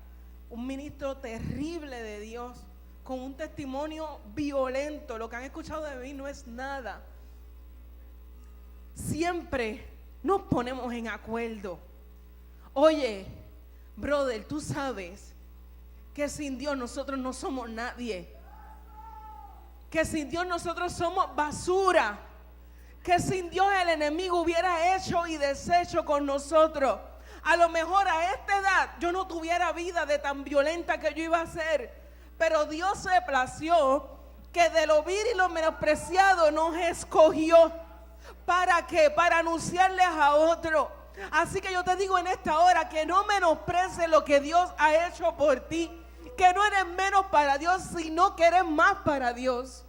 [SPEAKER 2] un ministro terrible de Dios, con un testimonio violento. Lo que han escuchado de mí no es nada. Siempre nos ponemos en acuerdo. Oye, brother, tú sabes que sin Dios nosotros no somos nadie. Que sin Dios nosotros somos basura. Que sin Dios el enemigo hubiera hecho y deshecho con nosotros. A lo mejor a esta edad yo no tuviera vida de tan violenta que yo iba a ser. Pero Dios se plació que de lo vil y lo menospreciado nos escogió. ¿Para qué? Para anunciarles a otro. Así que yo te digo en esta hora que no menosprecies lo que Dios ha hecho por ti. Que no eres menos para Dios, sino que eres más para Dios.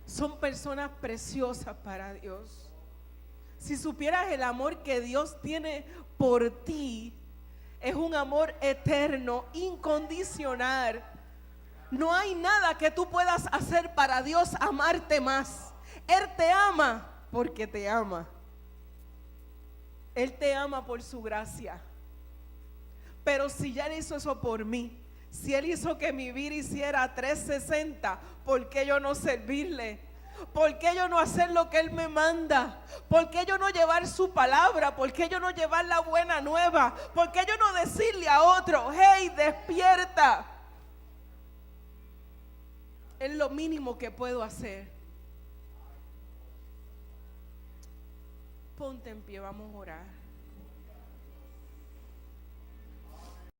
[SPEAKER 2] Son personas preciosas para Dios. Si supieras el amor que Dios tiene por ti, es un amor eterno, incondicional. No hay nada que tú puedas hacer para Dios amarte más. Él te ama porque te ama. Él te ama por su gracia. Pero si ya Él hizo eso por mí, si Él hizo que mi vida hiciera 360, ¿por qué yo no servirle? ¿Por qué yo no hacer lo que Él me manda? ¿Por qué yo no llevar su palabra? ¿Por qué yo no llevar la buena nueva? ¿Por qué yo no decirle a otro, hey, despierta? Es lo mínimo que puedo hacer. Ponte en pie, vamos a orar.